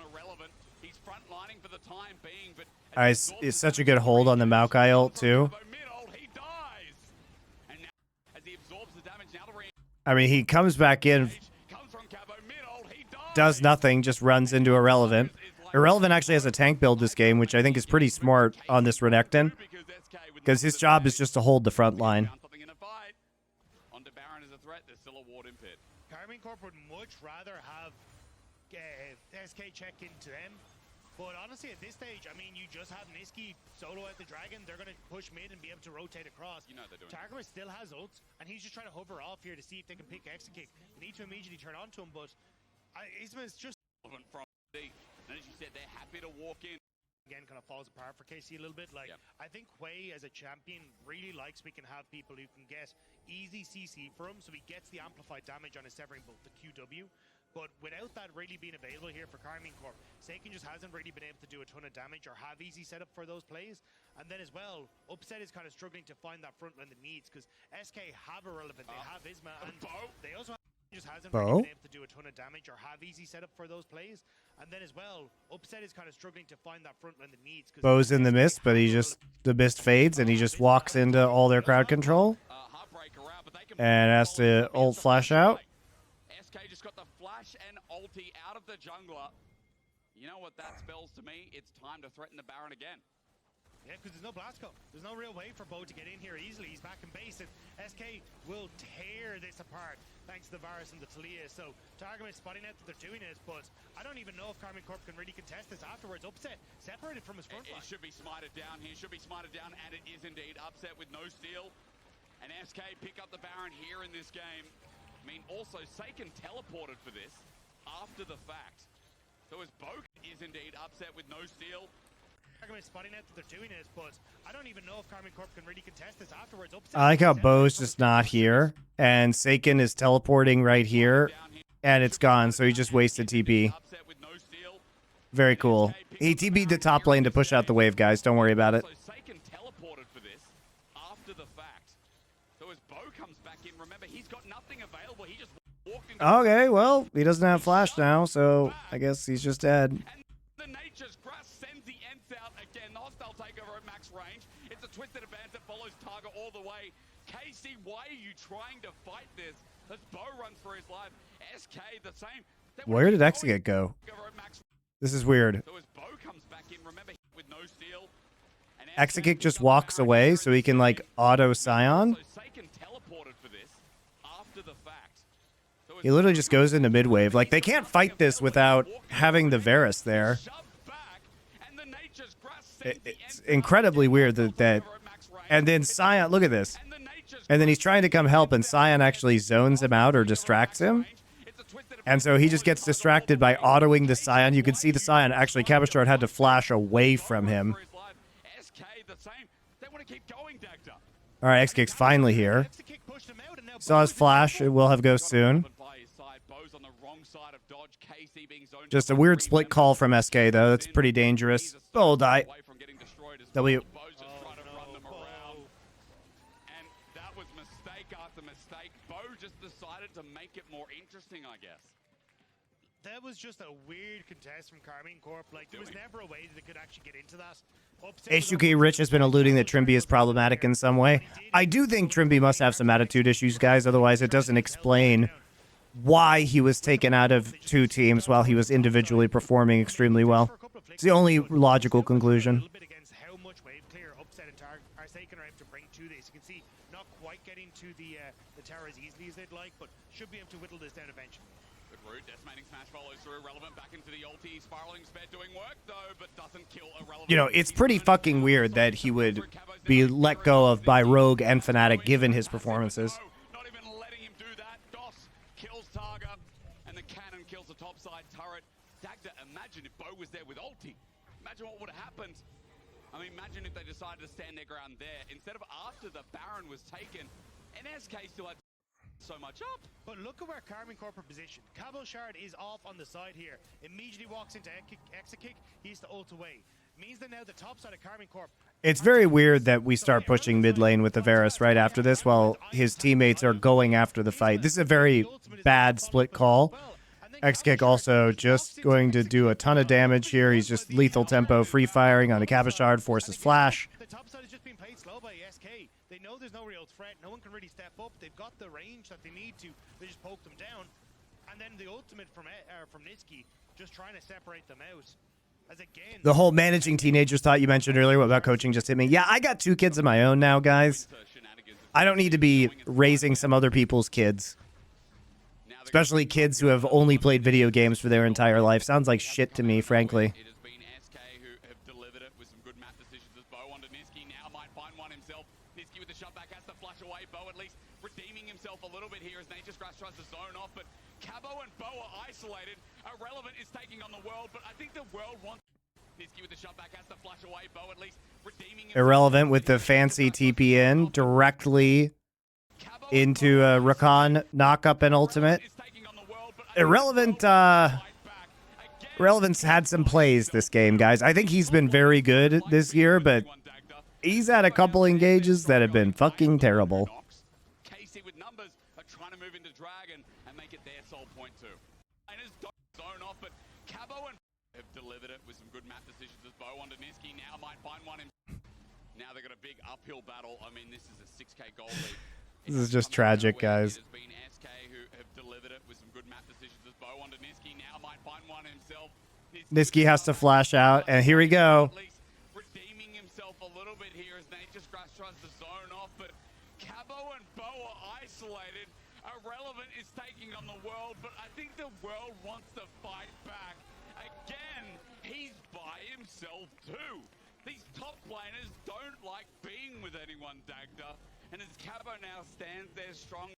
It's such a good hold on the Maokai ult too. I mean, he comes back in, does nothing, just runs into Irrelevant. Irrelevant actually has a tank build this game, which I think is pretty smart on this Renekton, because his job is just to hold the front line. Karmine Corp would much rather have SK check into them. But honestly, at this stage, I mean, you just have Niski solo at the Dragon. They're going to push mid and be able to rotate across. You know they're doing Targamas still has ults, and he's just trying to hover off here to see if they can pick exit kick. You need to immediately turn on to him, but Isma's just... From the, and as you said, they're happy to walk in. Again, kind of falls apart for KC a little bit. Like, I think Hwei as a champion really likes we can have people who can get easy CC for him, so he gets the amplified damage on his severing bolt, the QW. But without that really being available here for Karmine Corp, Seiken just hasn't really been able to do a ton of damage or have easy setup for those plays. And then as well, Upset is kind of struggling to find that front line that needs, because SK have Irrelevant, they have Isma, and they also have just hasn't really been able to do a ton of damage or have easy setup for those plays. And then as well, Upset is kind of struggling to find that front line that needs. Bo's in the mist, but the mist fades and he just walks into all their crowd control and has to ult flash out. SK just got the flash and ulti out of the jungler. You know what that spells to me? It's time to threaten the Baron again. Yeah, because there's no blast call. There's no real way for Bo to get in here easily. He's back in base, and SK will tear this apart thanks to the Varus and the Talia. So Targum is spotting out that they're doing it, but I don't even know if Karmine Corp can really contest this afterwards. Upset separated from his front line. It should be smited down here. Should be smited down, and it is indeed. Upset with no steal. And SK pick up the Baron here in this game. I mean, also, Seiken teleported for this after the fact. So as Bo is indeed upset with no steal. Is spotting out that they're doing it, but I don't even know if Karmine Corp can really contest this afterwards. I like how Bo's just not here, and Seiken is teleporting right here, and it's gone, so he just wasted TP. Very cool. He TP'd the top lane to push out the wave, guys. Don't worry about it. Seiken teleported for this after the fact. So as Bo comes back in, remember, he's got nothing available. He just walked into Okay, well, he doesn't have flash now, so I guess he's just dead. The Nature's Grass sends the Ents out again. The hostile takeover at max range. It's a twisted advance that follows Targa all the way. KC, why are you trying to fight this? As Bo runs for his life. SK the same. Where did Exegate go? This is weird. So as Bo comes back in, remember, with no steal. Exegate just walks away so he can like auto Scion. He literally just goes into mid wave. Like, they can't fight this without having the Varus there. It's incredibly weird that and then Scion, look at this. And then he's trying to come help, and Scion actually zones him out or distracts him. And so he just gets distracted by autoing the Scion. You can see the Scion. Actually, Cabochard had to flash away from him. All right, X-Kick's finally here. Saw his flash. It will have Ghost soon. Just a weird split call from SK, though. That's pretty dangerous. Bo will die. W. And that was mistake after mistake. Bo just decided to make it more interesting, I guess. That was just a weird contest from Karmine Corp. Like, there was never a way that they could actually get into that. HUK Rich has been alluding that Trimby is problematic in some way. I do think Trimby must have some attitude issues, guys. Otherwise, it doesn't explain why he was taken out of two teams while he was individually performing extremely well. It's the only logical conclusion. How much wave clear Upset and Seiken are able to bring to this. You can see not quite getting to the tower as easily as they'd like, but should be able to whittle this down eventually. Good route, decimating smash follows through. Irrelevant back into the ulti. Spiraling sped doing work though, but doesn't kill Irrelevant. You know, it's pretty fucking weird that he would be let go of by Rogue and Fnatic given his performances. Not even letting him do that. Doss kills Targa, and the cannon kills the topside turret. Dagda, imagine if Bo was there with ulti. Imagine what would have happened. I mean, imagine if they decided to stand their ground there instead of after the Baron was taken. And SK still had so much up. But look at where Karmine Corp are positioned. Cabochard is off on the side here. Immediately walks into exit kick. He has to ult away. Means that now the top side of Karmine Corp It's very weird that we start pushing mid lane with the Varus right after this while his teammates are going after the fight. This is a very bad split call. X-Kick also just going to do a ton of damage here. He's just lethal tempo, free firing on a Cabochard, forces flash. The top side has just been played slow by SK. They know there's no real threat. No one can really step up. They've got the range that they need to. They just poke them down. And then the ultimate from Niski, just trying to separate them out. As again, The whole managing teenagers thought you mentioned earlier, what about coaching just hit me. Yeah, I got 2 kids of my own now, guys. I don't need to be raising some other people's kids. Especially kids who have only played video games for their entire life. Sounds like shit to me, frankly. It has been SK who have delivered it with some good map decisions as Bo onto Niski. Now might find one himself. Niski with the shot back has to flush away. Bo at least redeeming himself a little bit here as Nature's Grass tries to zone off. But Cabo and Bo are isolated. Irrelevant is taking on the world, but I think the world wants Niski with the shot back has to flush away. Bo at least redeeming himself. Irrelevant with the fancy TP in directly into Rakan knock-up and ultimate. Irrelevant's had some plays this game, guys. I think he's been very good this year, but he's had a couple engages that have been fucking terrible. Casey with numbers are trying to move into Dragon and make it their sole point too. And it's zone off, but Cabo and have delivered it with some good map decisions as Bo onto Niski. Now might find one. Now they've got a big uphill battle. I mean, this is a 6K goal lead. This is just tragic, guys. It has been SK who have delivered it with some good map decisions as Bo onto Niski. Now might find one himself. Niski has to flash out, and here we go. At least redeeming himself a little bit here as Nature's Grass tries to zone off, but Cabo and Bo are isolated. Irrelevant is taking on the world, but I think the world wants to fight back. Again, he's by himself too. These top laners don't like being with anyone, Dagda. And as Cabo now stands there strong,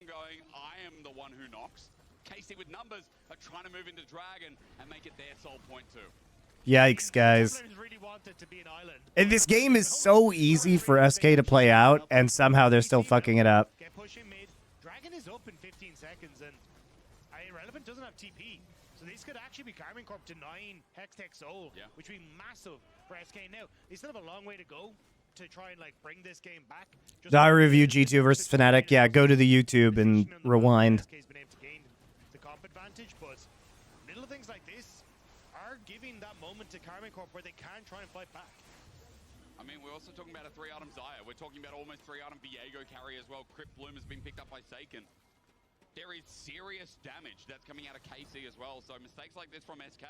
going, I am the one who knocks. Casey with numbers are trying to move into Dragon and make it their sole point too. Yikes, guys. And this game is so easy for SK to play out, and somehow they're still fucking it up. Get pushing mid. Dragon is up in 15 seconds, and Irrelevant doesn't have TP. So this could actually be Karmine Corp denying Hextech Soul, which would be massive for SK now. They still have a long way to go to try and like bring this game back. I review G2 versus Fnatic. Yeah, go to the YouTube and rewind. SK's been able to gain the comp advantage, but little things like this are giving that moment to Karmine Corp where they can try and fight back. I mean, we're also talking about a 3-item Zaya. We're talking about almost 3-item Viego carry as well. Crypt Bloom has been picked up by Seiken. There is serious damage that's coming out of KC as well. So mistakes like this from SK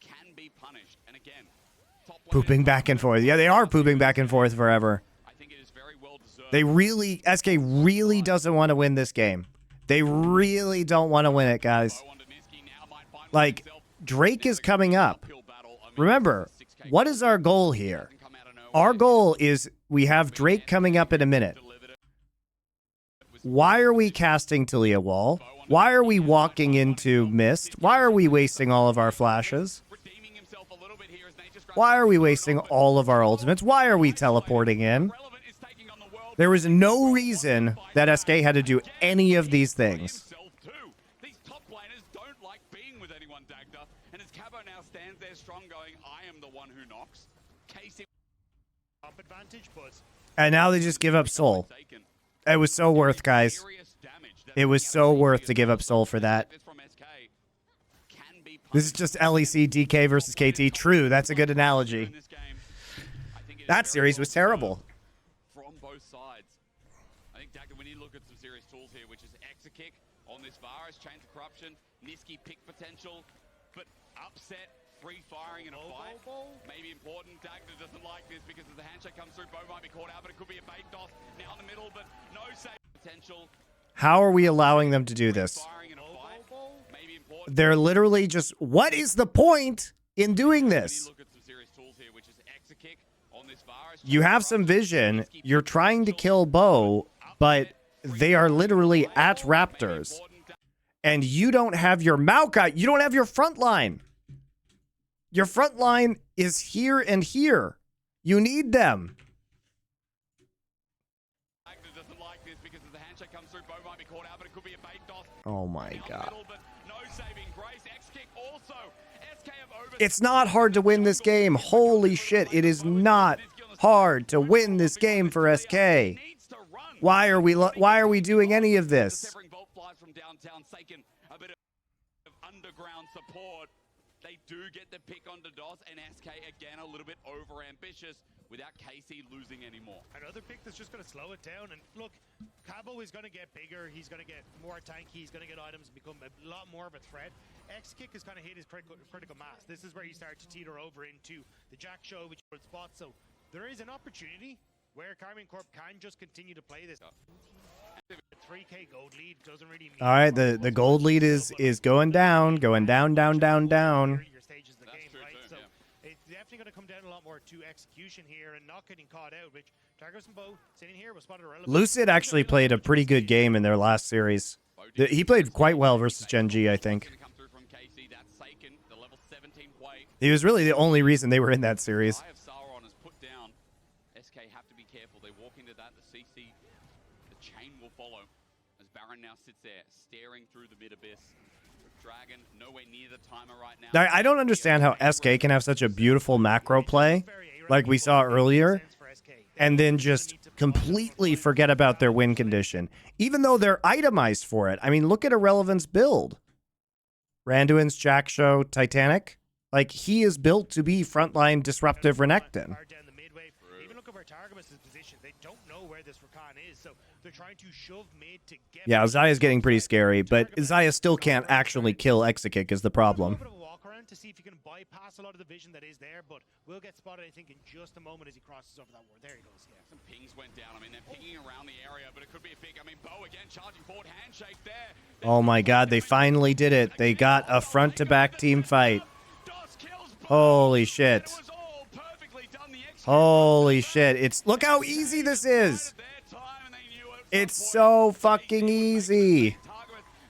can be punished. And again, Pooping back and forth. Yeah, they are pooping back and forth forever. I think it is very well deserved. They really, SK really doesn't want to win this game. They really don't want to win it, guys. Like, Drake is coming up. Remember, what is our goal here? Our goal is we have Drake coming up in a minute. Why are we casting Talia Wall? Why are we walking into Mist? Why are we wasting all of our flashes? Why are we wasting all of our ultimates? Why are we teleporting in? There was no reason that SK had to do any of these things. These top laners don't like being with anyone, Dagda. And as Cabo now stands there strong going, I am the one who knocks. Casey Advantage, but And now they just give up Soul. It was so worth, guys. It was so worth to give up Soul for that. This is just LEC, DK versus KT. True, that's a good analogy. That series was terrible. From both sides. I think, Dagda, we need to look at some serious tools here, which is Exakick on this Varus, Chain of Corruption, Niski pick potential, but upset, free firing in a fight. Maybe important. Dagda doesn't like this because as the handshake comes through, Bo might be caught out, but it could be a bait toss now in the middle, but no save potential. How are we allowing them to do this? Firing in a fight. Maybe important. They're literally just, what is the point in doing this? Look at some serious tools here, which is Exakick on this Varus. You have some vision. You're trying to kill Bo, but they are literally at Raptors. And you don't have your Maokai. You don't have your front line. Your front line is here and here. You need them. Doesn't like this because as the handshake comes through, Bo might be caught out, but it could be a bait toss. Oh my god. No It's not hard to win this game. Holy shit, it is not hard to win this game for SK. Why are we doing any of this? They do get the pick onto DOS, and SK again a little bit over-ambitious without KC losing anymore. Another pick that's just going to slow it down. And look, Cabo is going to get bigger. He's going to get more tanky. He's going to get items and become a lot more of a threat. X-Kick has kind of hit his critical mass. This is where you start to teeter over into the Jack Show, which would spot. So there is an opportunity where Karmine Corp can just continue to play this. 3K gold lead doesn't really mean. All right, the gold lead is going down, down. Your stages of the game, right? So it's definitely going to come down a lot more to execution here and not getting caught out. Which Targus and Bo sitting here was spotted irrelevant. Lucid actually played a pretty good game in their last series. He played quite well versus Gen G, I think. He was really the only reason they were in that series. Now sits there staring through the mid abyss. Dragon nowhere near the timer right now. I don't understand how SK can have such a beautiful macro play like we saw earlier and then just completely forget about their win condition, even though they're itemized for it. I mean, look at Irrelevant's build. Randuin's Jack Show Titanic. Like, he is built to be frontline disruptive Renekton. Even look at where Targus is positioned. They don't know where this Rakan is, so they're trying to shove mid to get. Yeah, Zaya's getting pretty scary, but Zaya still can't actually kill Exakick is the problem. A walk around to see if you can bypass a lot of the vision that is there, but will get spotted, I think, in just a moment as he crosses over that ward. There he goes. Yeah. Some pings went down. I mean, they're pinging around the area, but it could be a pick. I mean, Bo again charging forward, handshake there. Oh my God, they finally did it. They got a front-to-back team fight. Holy shit. Holy shit. Look how easy this is. It's so fucking easy.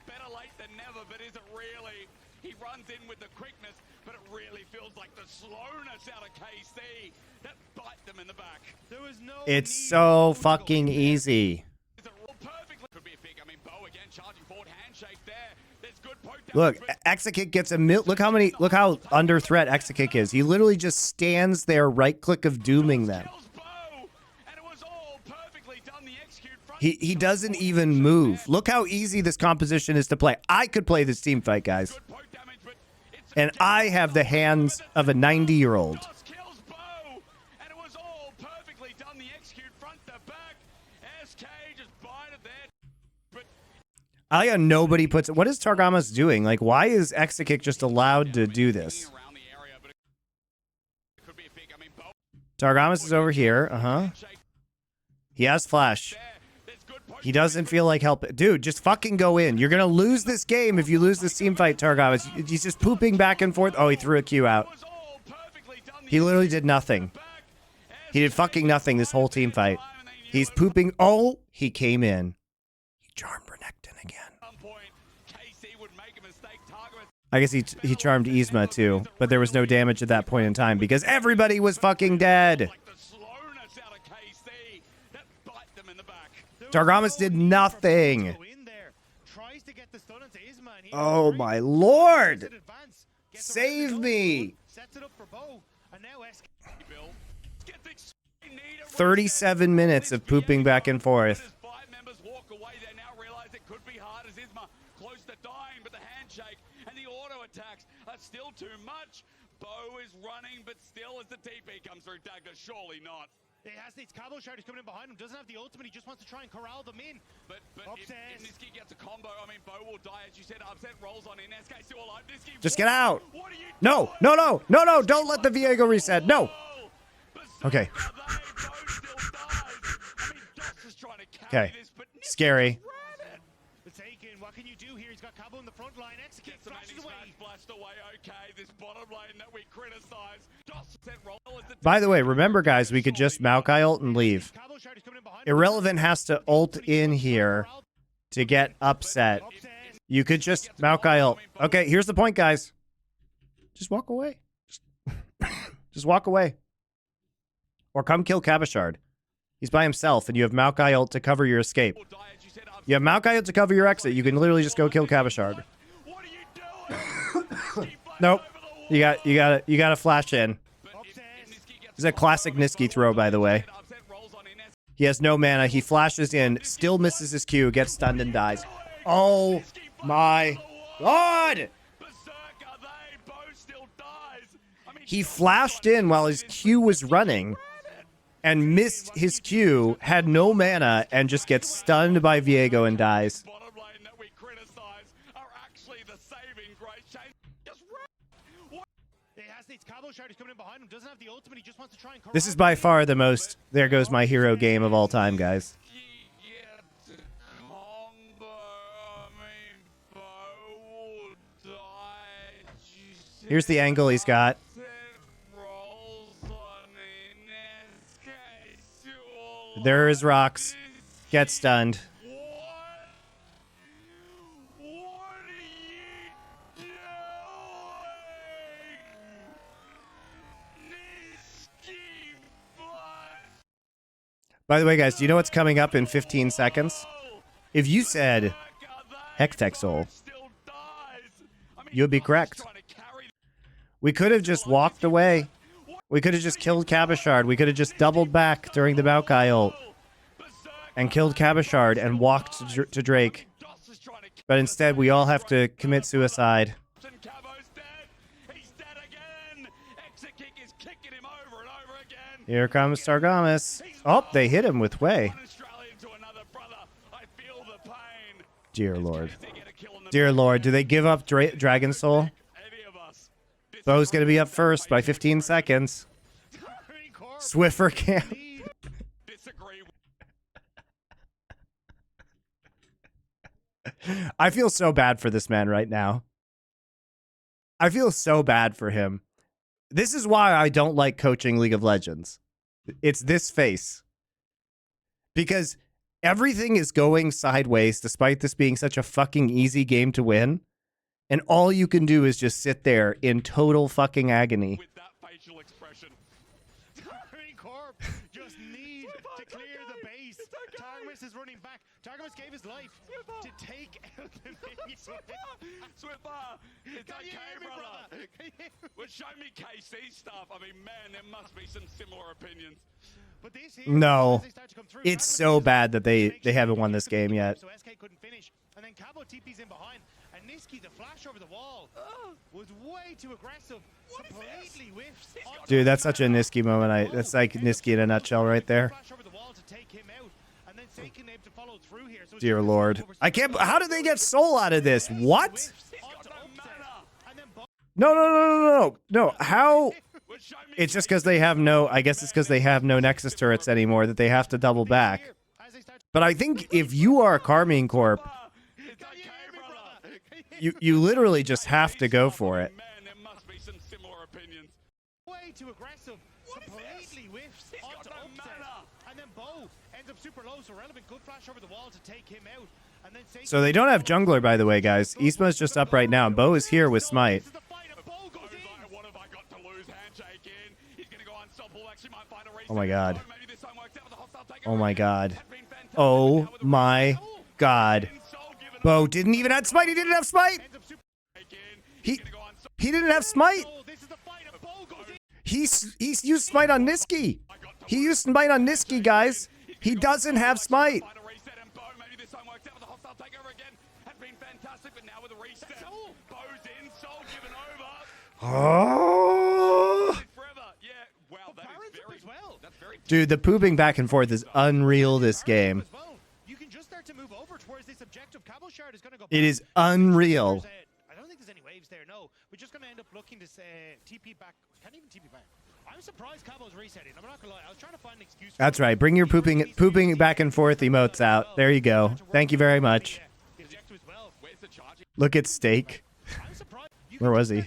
Better late than never, but is it really? He runs in with the quickness, but it really feels like the slowness out of KC that bite them in the back. There was no It's so fucking easy. Could be a pick. I mean, Bo again charging forward, handshake there. There's good poke down. Look, Exakick gets look how under threat Exakick is. He literally just stands there, right click of dooming them. He doesn't even move. Look how easy this composition is to play. I could play this team fight, guys. And I have the hands of a 90-year-old. I got nobody puts. What is Targamas doing? Like, why is Exakick just allowed to do this? Targamas is over here. He has flash. He doesn't feel like helping. Dude, just fucking go in. You're going to lose this game if you lose this team fight, Targamas. He's just pooping back and forth. Oh, he threw a Q out. He literally did nothing. He did fucking nothing this whole team fight. He's pooping. Oh, he came in. He charmed Renekton again. I guess he charmed Yzma too, but there was no damage at that point in time because everybody was fucking dead. Targamas did nothing. Oh my lord! Save me! 37 minutes of pooping back and forth. Still too much. Bo is running, but still as the TP comes through, Dagger, surely not. It's Cabo Shard is coming in behind him. Doesn't have the ultimate. He just wants to try and corral them in. But if Niski gets a combo, I mean, Bo will die. As you said, upset rolls on in. SK still alive. Niski, just get out. No. Don't let the Viego reset. No. Okay. Okay. Scary. What can you do here? He's got Cabo in the front line. Execute, flashes away. Flashed away. Okay, this bottom lane that we criticize. By the way, remember, guys, we could just Maokai ult and leave. Irrelevant has to ult in here to get upset. You could just Maokai ult. Okay, here's the point, guys. Just walk away. Just walk away. Or come kill Cabashard. He's by himself, and you have Maokai ult to cover your escape. You have Maokai ult to cover your exit. You can literally just go kill Cabashard. What are you doing? Nope. You got to flash in. This is a classic Niski throw, by the way. He has no mana. He flashes in, still misses his Q, gets stunned and dies. Oh my god! He flashed in while his Q was running and missed his Q, had no mana, and just gets stunned by Viego and dies. This is by far the most there goes my hero game of all time, guys. Here's the angle he's got. There are his rocks. Get stunned. By the way, guys, do you know what's coming up in 15 seconds? If you said Hextech Soul, you'd be correct. We could have just walked away. We could have just killed Cabashard. We could have just doubled back during the Maokai ult and killed Cabashard and walked to Drake. But instead, we all have to commit suicide. Here comes Targamas. Oh, they hit him with Way. Dear Lord. Dear Lord, do they give up Dragon Soul? Bo's going to be up first by 15 seconds. Swiffer can't. I feel so bad for this man right now. I feel so bad for him. This is why I don't like coaching League of Legends. It's this face. Because everything is going sideways despite this being such a fucking easy game to win. And all you can do is just sit there in total fucking agony. With that facial expression. Corp just need to clear the base. Targamas is running back. Targamas gave his life to take out the minions. Swiffer! It's okay, brother! Well, show me KC stuff. I mean, man, there must be some similar opinions. But no. It's so bad that they haven't won this game yet. So SK couldn't finish. And then Cabo TP's in behind. And Niski, the flash over the wall, was way too aggressive. Completely whiffs. Dude, that's such a Niski moment. That's like Niski in a nutshell right there. Dear Lord. I can't. How did they get soul out of this? What? No. How? It's just because they have no. I guess it's because they have no Nexus turrets anymore that they have to double back. But I think if you are a Karmine Corp, you literally just have to go for it. Way too aggressive. Completely whiffs onto upset. And then Bo ends up super low, so relevant. Good flash over the wall to take him out. And then so they don't have jungler, by the way, guys. Isma's just up right now. Bo is here with Smite. Oh my god. Oh my god. Oh my god. Bo didn't even have Smite. He didn't have Smite. He didn't have Smite. He used Smite on Niski. He used Smite on Niski, guys. He doesn't have Smite. Oh. Dude, the pooping back and forth is unreal this game. It is unreal. I don't think there's any waves there, no. We're just going to end up looking to TP back. Can't even TP back. I'm surprised Cabo's resetting. I'm not going to lie. I was trying to find an excuse. That's right. Bring your pooping back and forth emotes out. There you go. Thank you very much. Look at Steak. Where was he?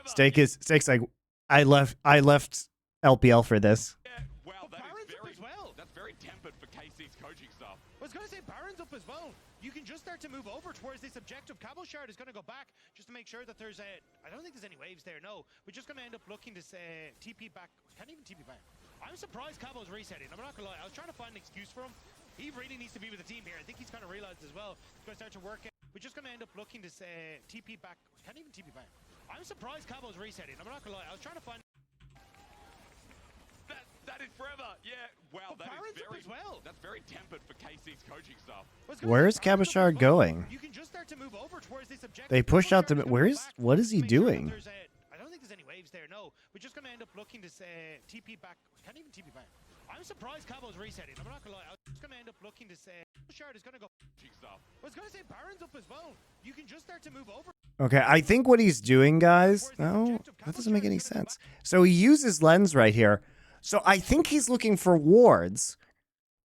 Steak's like, I left LPL for this. That's very tempered for KC's coaching stuff. I was going to say Baron's up as well. You can just start to move over towards this objective. Caboshard is going to go back just to make sure that there's I don't think there's any waves there, no. We're just going to end up looking to TP back. Can't even TP back. I'm surprised Cabo's resetting. I'm not going to lie. I was trying to find an excuse for him. He really needs to be with the team here. I think he's kind of realized as well. He's going to start to work it. we're just going to end up looking to say TP back. Can't even TP back. I'm surprised Cabo's resetting. I'm not going to lie. I was trying to find. That is forever. Yeah. Wow. But That Baron's is up very. as well. That's very tempered for KC's coaching staff. Where's Cabochard going? You can just start to move over towards this objective. They pushed out the. What is he doing? I don't think there's any waves there. No, we're just going to end up looking to say TP back. Can't even TP back. I'm surprised Cabo's resetting. I'm not going to lie. I was just going to end up looking to say Shard is going to go. I was going to say Baron's up as well. You can just start to move over. Okay, I think what he's doing, guys. No, that doesn't make any sense. So he uses lens right here. So I think he's looking for wards,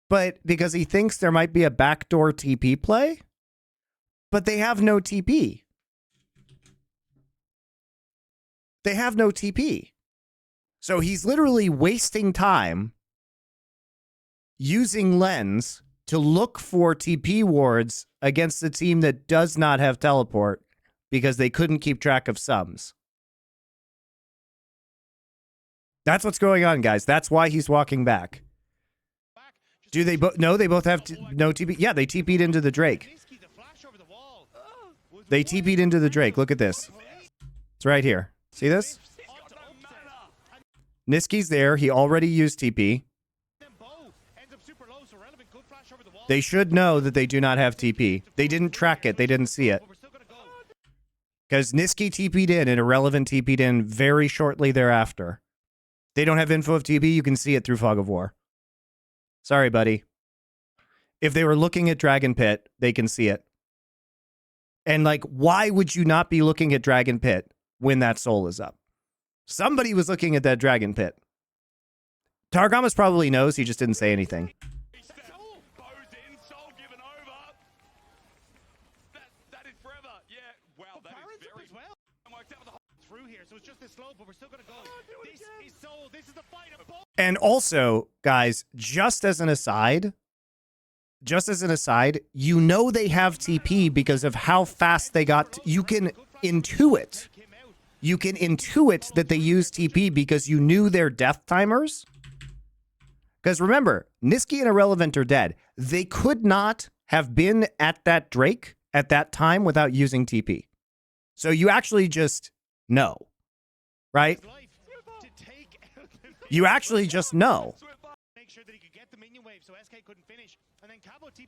but because he thinks there might be a backdoor TP play, but they have no TP. They have no TP. So he's literally wasting time using lens to look for TP wards against a team that does not have teleport because they couldn't keep track of sums. That's what's going on, guys. That's why he's walking back. Do they both? No, they both have no TP. Yeah, they TP'd into the Drake. They TP'd into the Drake. Look at this. It's right here. See this? Niski's there. He already used TP. They should know that they do not have TP. They didn't track it. They didn't see it. Because Niski TP'd in and Irrelevant TP'd in very shortly thereafter. They don't have info of TP. You can see it through Fog of War. Sorry, buddy. If they were looking at Dragon Pit, they can see it. And, like, why would you not be looking at Dragon Pit when that soul is up? Somebody was looking at that Dragon Pit. Targamas probably knows. He just didn't say anything. And also, guys, just as an aside, you know they have TP because of how fast they got. You can intuit. You can intuit that they use TP because you knew their death timers. Because remember, Niski and Irrelevant are dead. They could not have been at that Drake at that time without using TP. So you actually just know, right? You actually just know.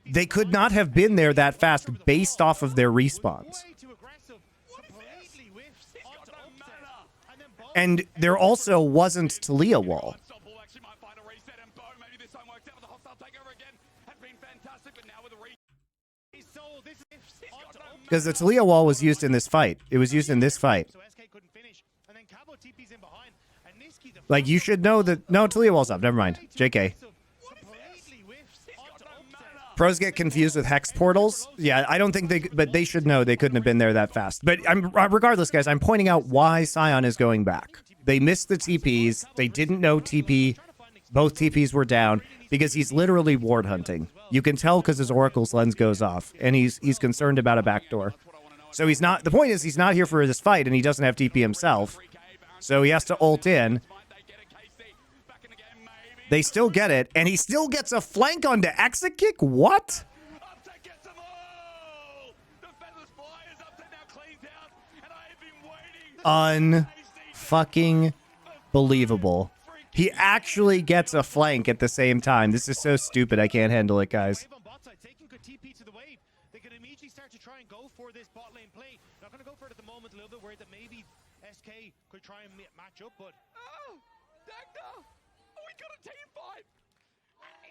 They could not have been there that fast based off of their respawns. And there also wasn't Talia wall. Because the Talia wall was used in this fight. It was used in this fight. Like, you should know that... No, Talia wall's up. Never mind. JK. Pros get confused with hex portals. Yeah, I don't think they... But they should know they couldn't have been there that fast. But regardless, guys, I'm pointing out why Sion is going back. They missed the TPs. They didn't know TP. Both TPs were down because he's literally ward hunting. You can tell because his Oracle's lens goes off, and he's concerned about a backdoor. So he's not... The point is, he's not here for this fight, and he doesn't have TP himself. So he has to ult in. They still get it, and he still gets a flank onto exit kick? What? Un-fucking believable. He actually gets a flank at the same time. This is so stupid. I can't handle it, guys.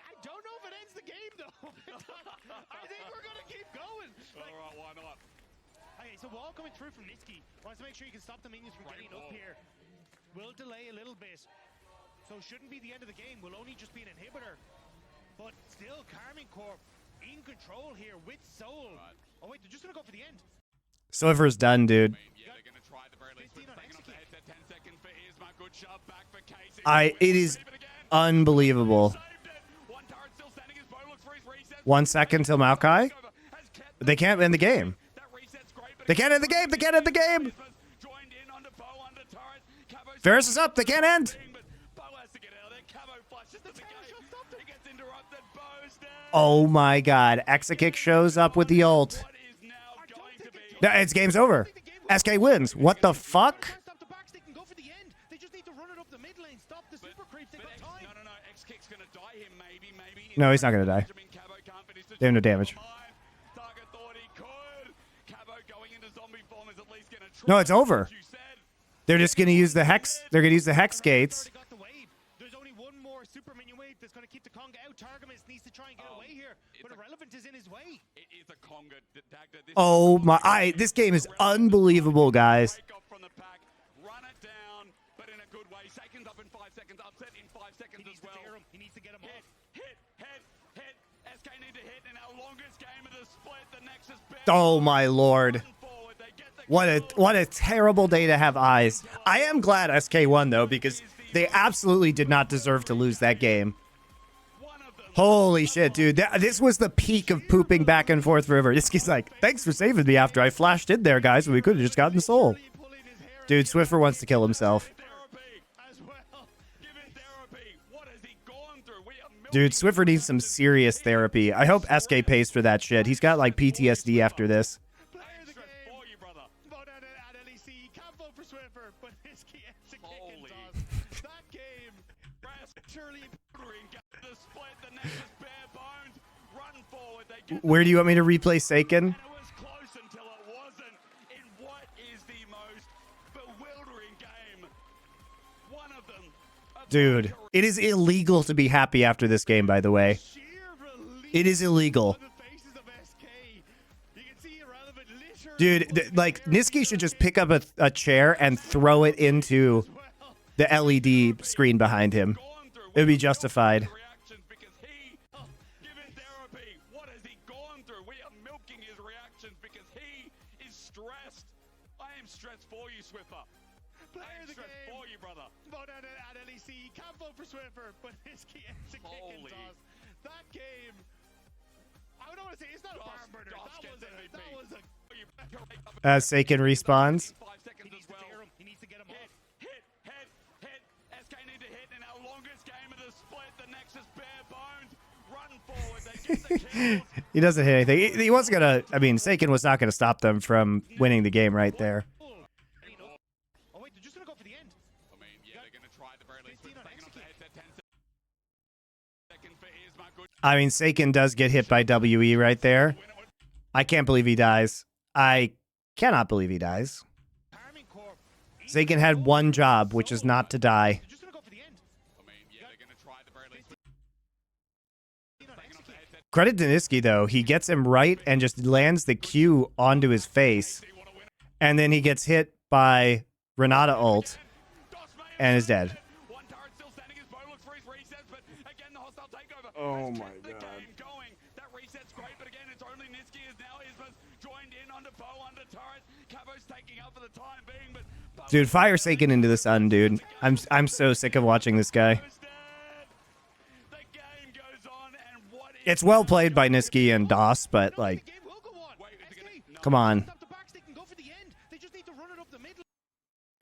I don't know if it ends the game, though. I think we're going to keep going. Like, all right, why not? Okay, so wall coming through from Niski. Wants to make sure you can stop the minions from getting up here. Will delay a little bit. So shouldn't be the end of the game. Will only just be an inhibitor. But still, Karmine Corp in control here with Soul. Right. Oh, wait, they're just going to go for the end. Sliver's done, dude. Yeah, they're going to try the very least. It is unbelievable. 1 second till Maokai. They can't end the game. They can't end the game. They can't end the game. Varus is up. They can't end. Oh my god. Exakick shows up with the ult. It's game's over. SK wins. What the fuck? No, he's not gonna die. They have no damage. No, it's over. They're just gonna use the hex. They're gonna use the hex gates. There's only one more super minion wave that's going to keep the Conga out. Targamas needs to try and get away here, but Irrelevant is in his way. It is a Conga. Oh my! This game is unbelievable, guys. From the pack, run it down, but in a good way. Seconds up in 5 seconds, upset in 5 seconds as well. He needs to get him off. Hit. SK need to hit in our longest game of the split. The Nexus. Oh my lord! What a terrible day to have eyes. I am glad SK won though, because they absolutely did not deserve to lose that game. Holy shit, dude. This was the peak of pooping back and forth river. This kid's like, thanks for saving me after I flashed in there, guys. We could have just gotten soul. Dude, Swiffer wants to kill himself. Dude, Swiffer needs some serious therapy. I hope SK pays for that shit. He's got like PTSD after this. Where do you want me to replay Seiken? Dude, it is illegal to be happy after this game, by the way. It is illegal. Dude, like, Niski should just pick up a chair and throw it into the LED screen behind him. It would be justified. Swiffer, but his key ends a kick and toss. That game, I don't want to say it's not a barn burner. That was a Seiken respawns. He needs to get him off. Hit. SK need to hit in our longest game of the split. The Nexus bare bones. Run forward. They get the kills. He doesn't hit anything. He wasn't gonna. I mean, Seiken was not gonna stop them from winning the game right there. Oh wait, they're just gonna go for the end. I mean, yeah, they're gonna try the very least. I mean, Seiken does get hit by WE right there. I can't believe he dies. I cannot believe he dies. Seiken had one job, which is not to die. Credit to Niski, though. He gets him right and just lands the Q onto his face. And then he gets hit by Renata ult and is dead. Oh my god. That reset's great, but again, it's only Niski is now joined in under bow, under turret. Cabo's taking up for the time being, but dude, fire Seiken into the sun, dude. I'm so sick of watching this guy. It's well played by Niski and DOS, but like, come on.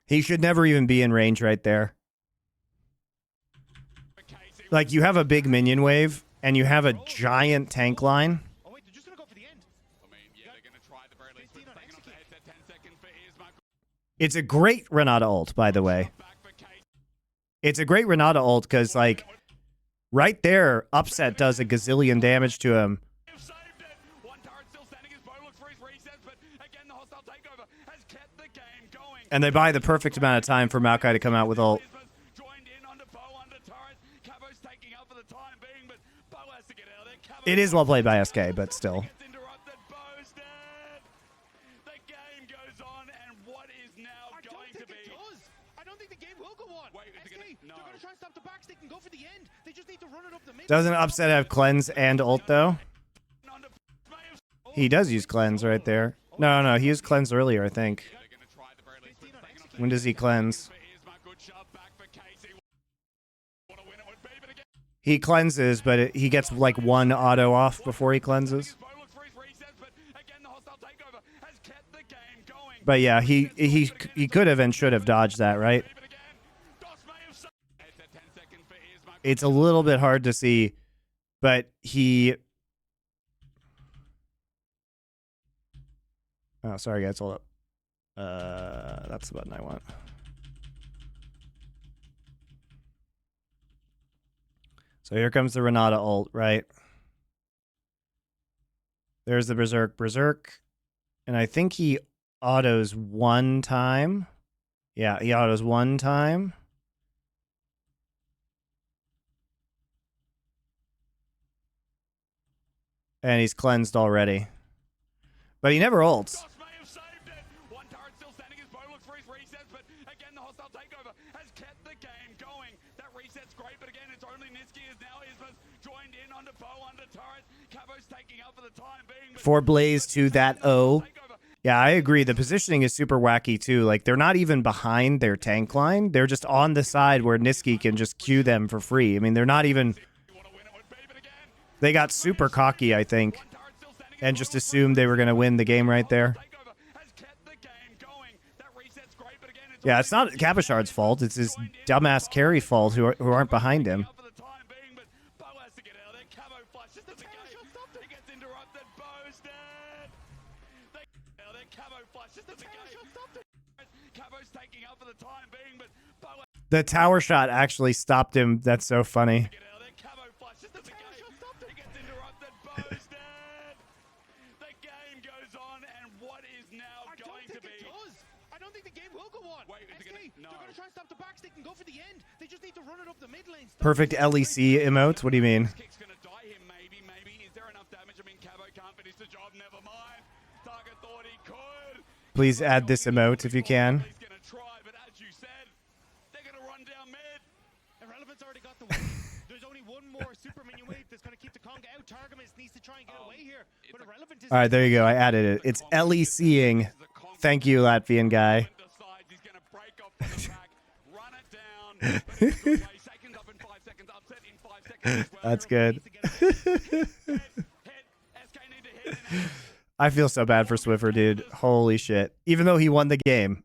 He should never even be in range right there. Like, you have a big minion wave, and you have a giant tank line. It's a great Renata ult, by the way. It's a great Renata ult, because, like, right there, Upset does a gazillion damage to him. And they buy the perfect amount of time for Maokai to come out with ult. It is well played by SK, but still. Doesn't Upset have cleanse and ult though? He does use cleanse right there. No, he used cleanse earlier, I think. When does he cleanse? He cleanses, but he gets like one auto off before he cleanses. But yeah, he could have and should have dodged that, right? It's a little bit hard to see, but he... Oh, sorry guys, hold up. That's the button I want. So here comes the Renata ult, right? There's the Berserk. And I think he autos one time. Yeah, he autos one time. And he's cleansed already. But he never ults. One turret still standing as Bo looks for his resets, but again the hostile takeover has kept the game going. That reset's great, but again it's only Niski is now Isma's joined in onto Bo under turret. Cabo's taking up for the time being. For Blaze to that O. Yeah, I agree. The positioning is super wacky too. Like they're not even behind their tank line. They're just on the side where Niski can just queue them for free. I mean, they're not even. They got super cocky, I think, and just assumed they were going to win the game right there. Yeah, it's not Cabochard's fault. It's his dumbass carry fault who aren't behind him. The tower shot actually stopped him. That's so funny. Perfect LEC emotes? What do you mean? Please add this emote if you can. All right, there you go. I added it. It's LECing. Thank you, Latvian guy. That's good. I feel so bad for Swiffer, dude. Holy shit. Even though he won the game,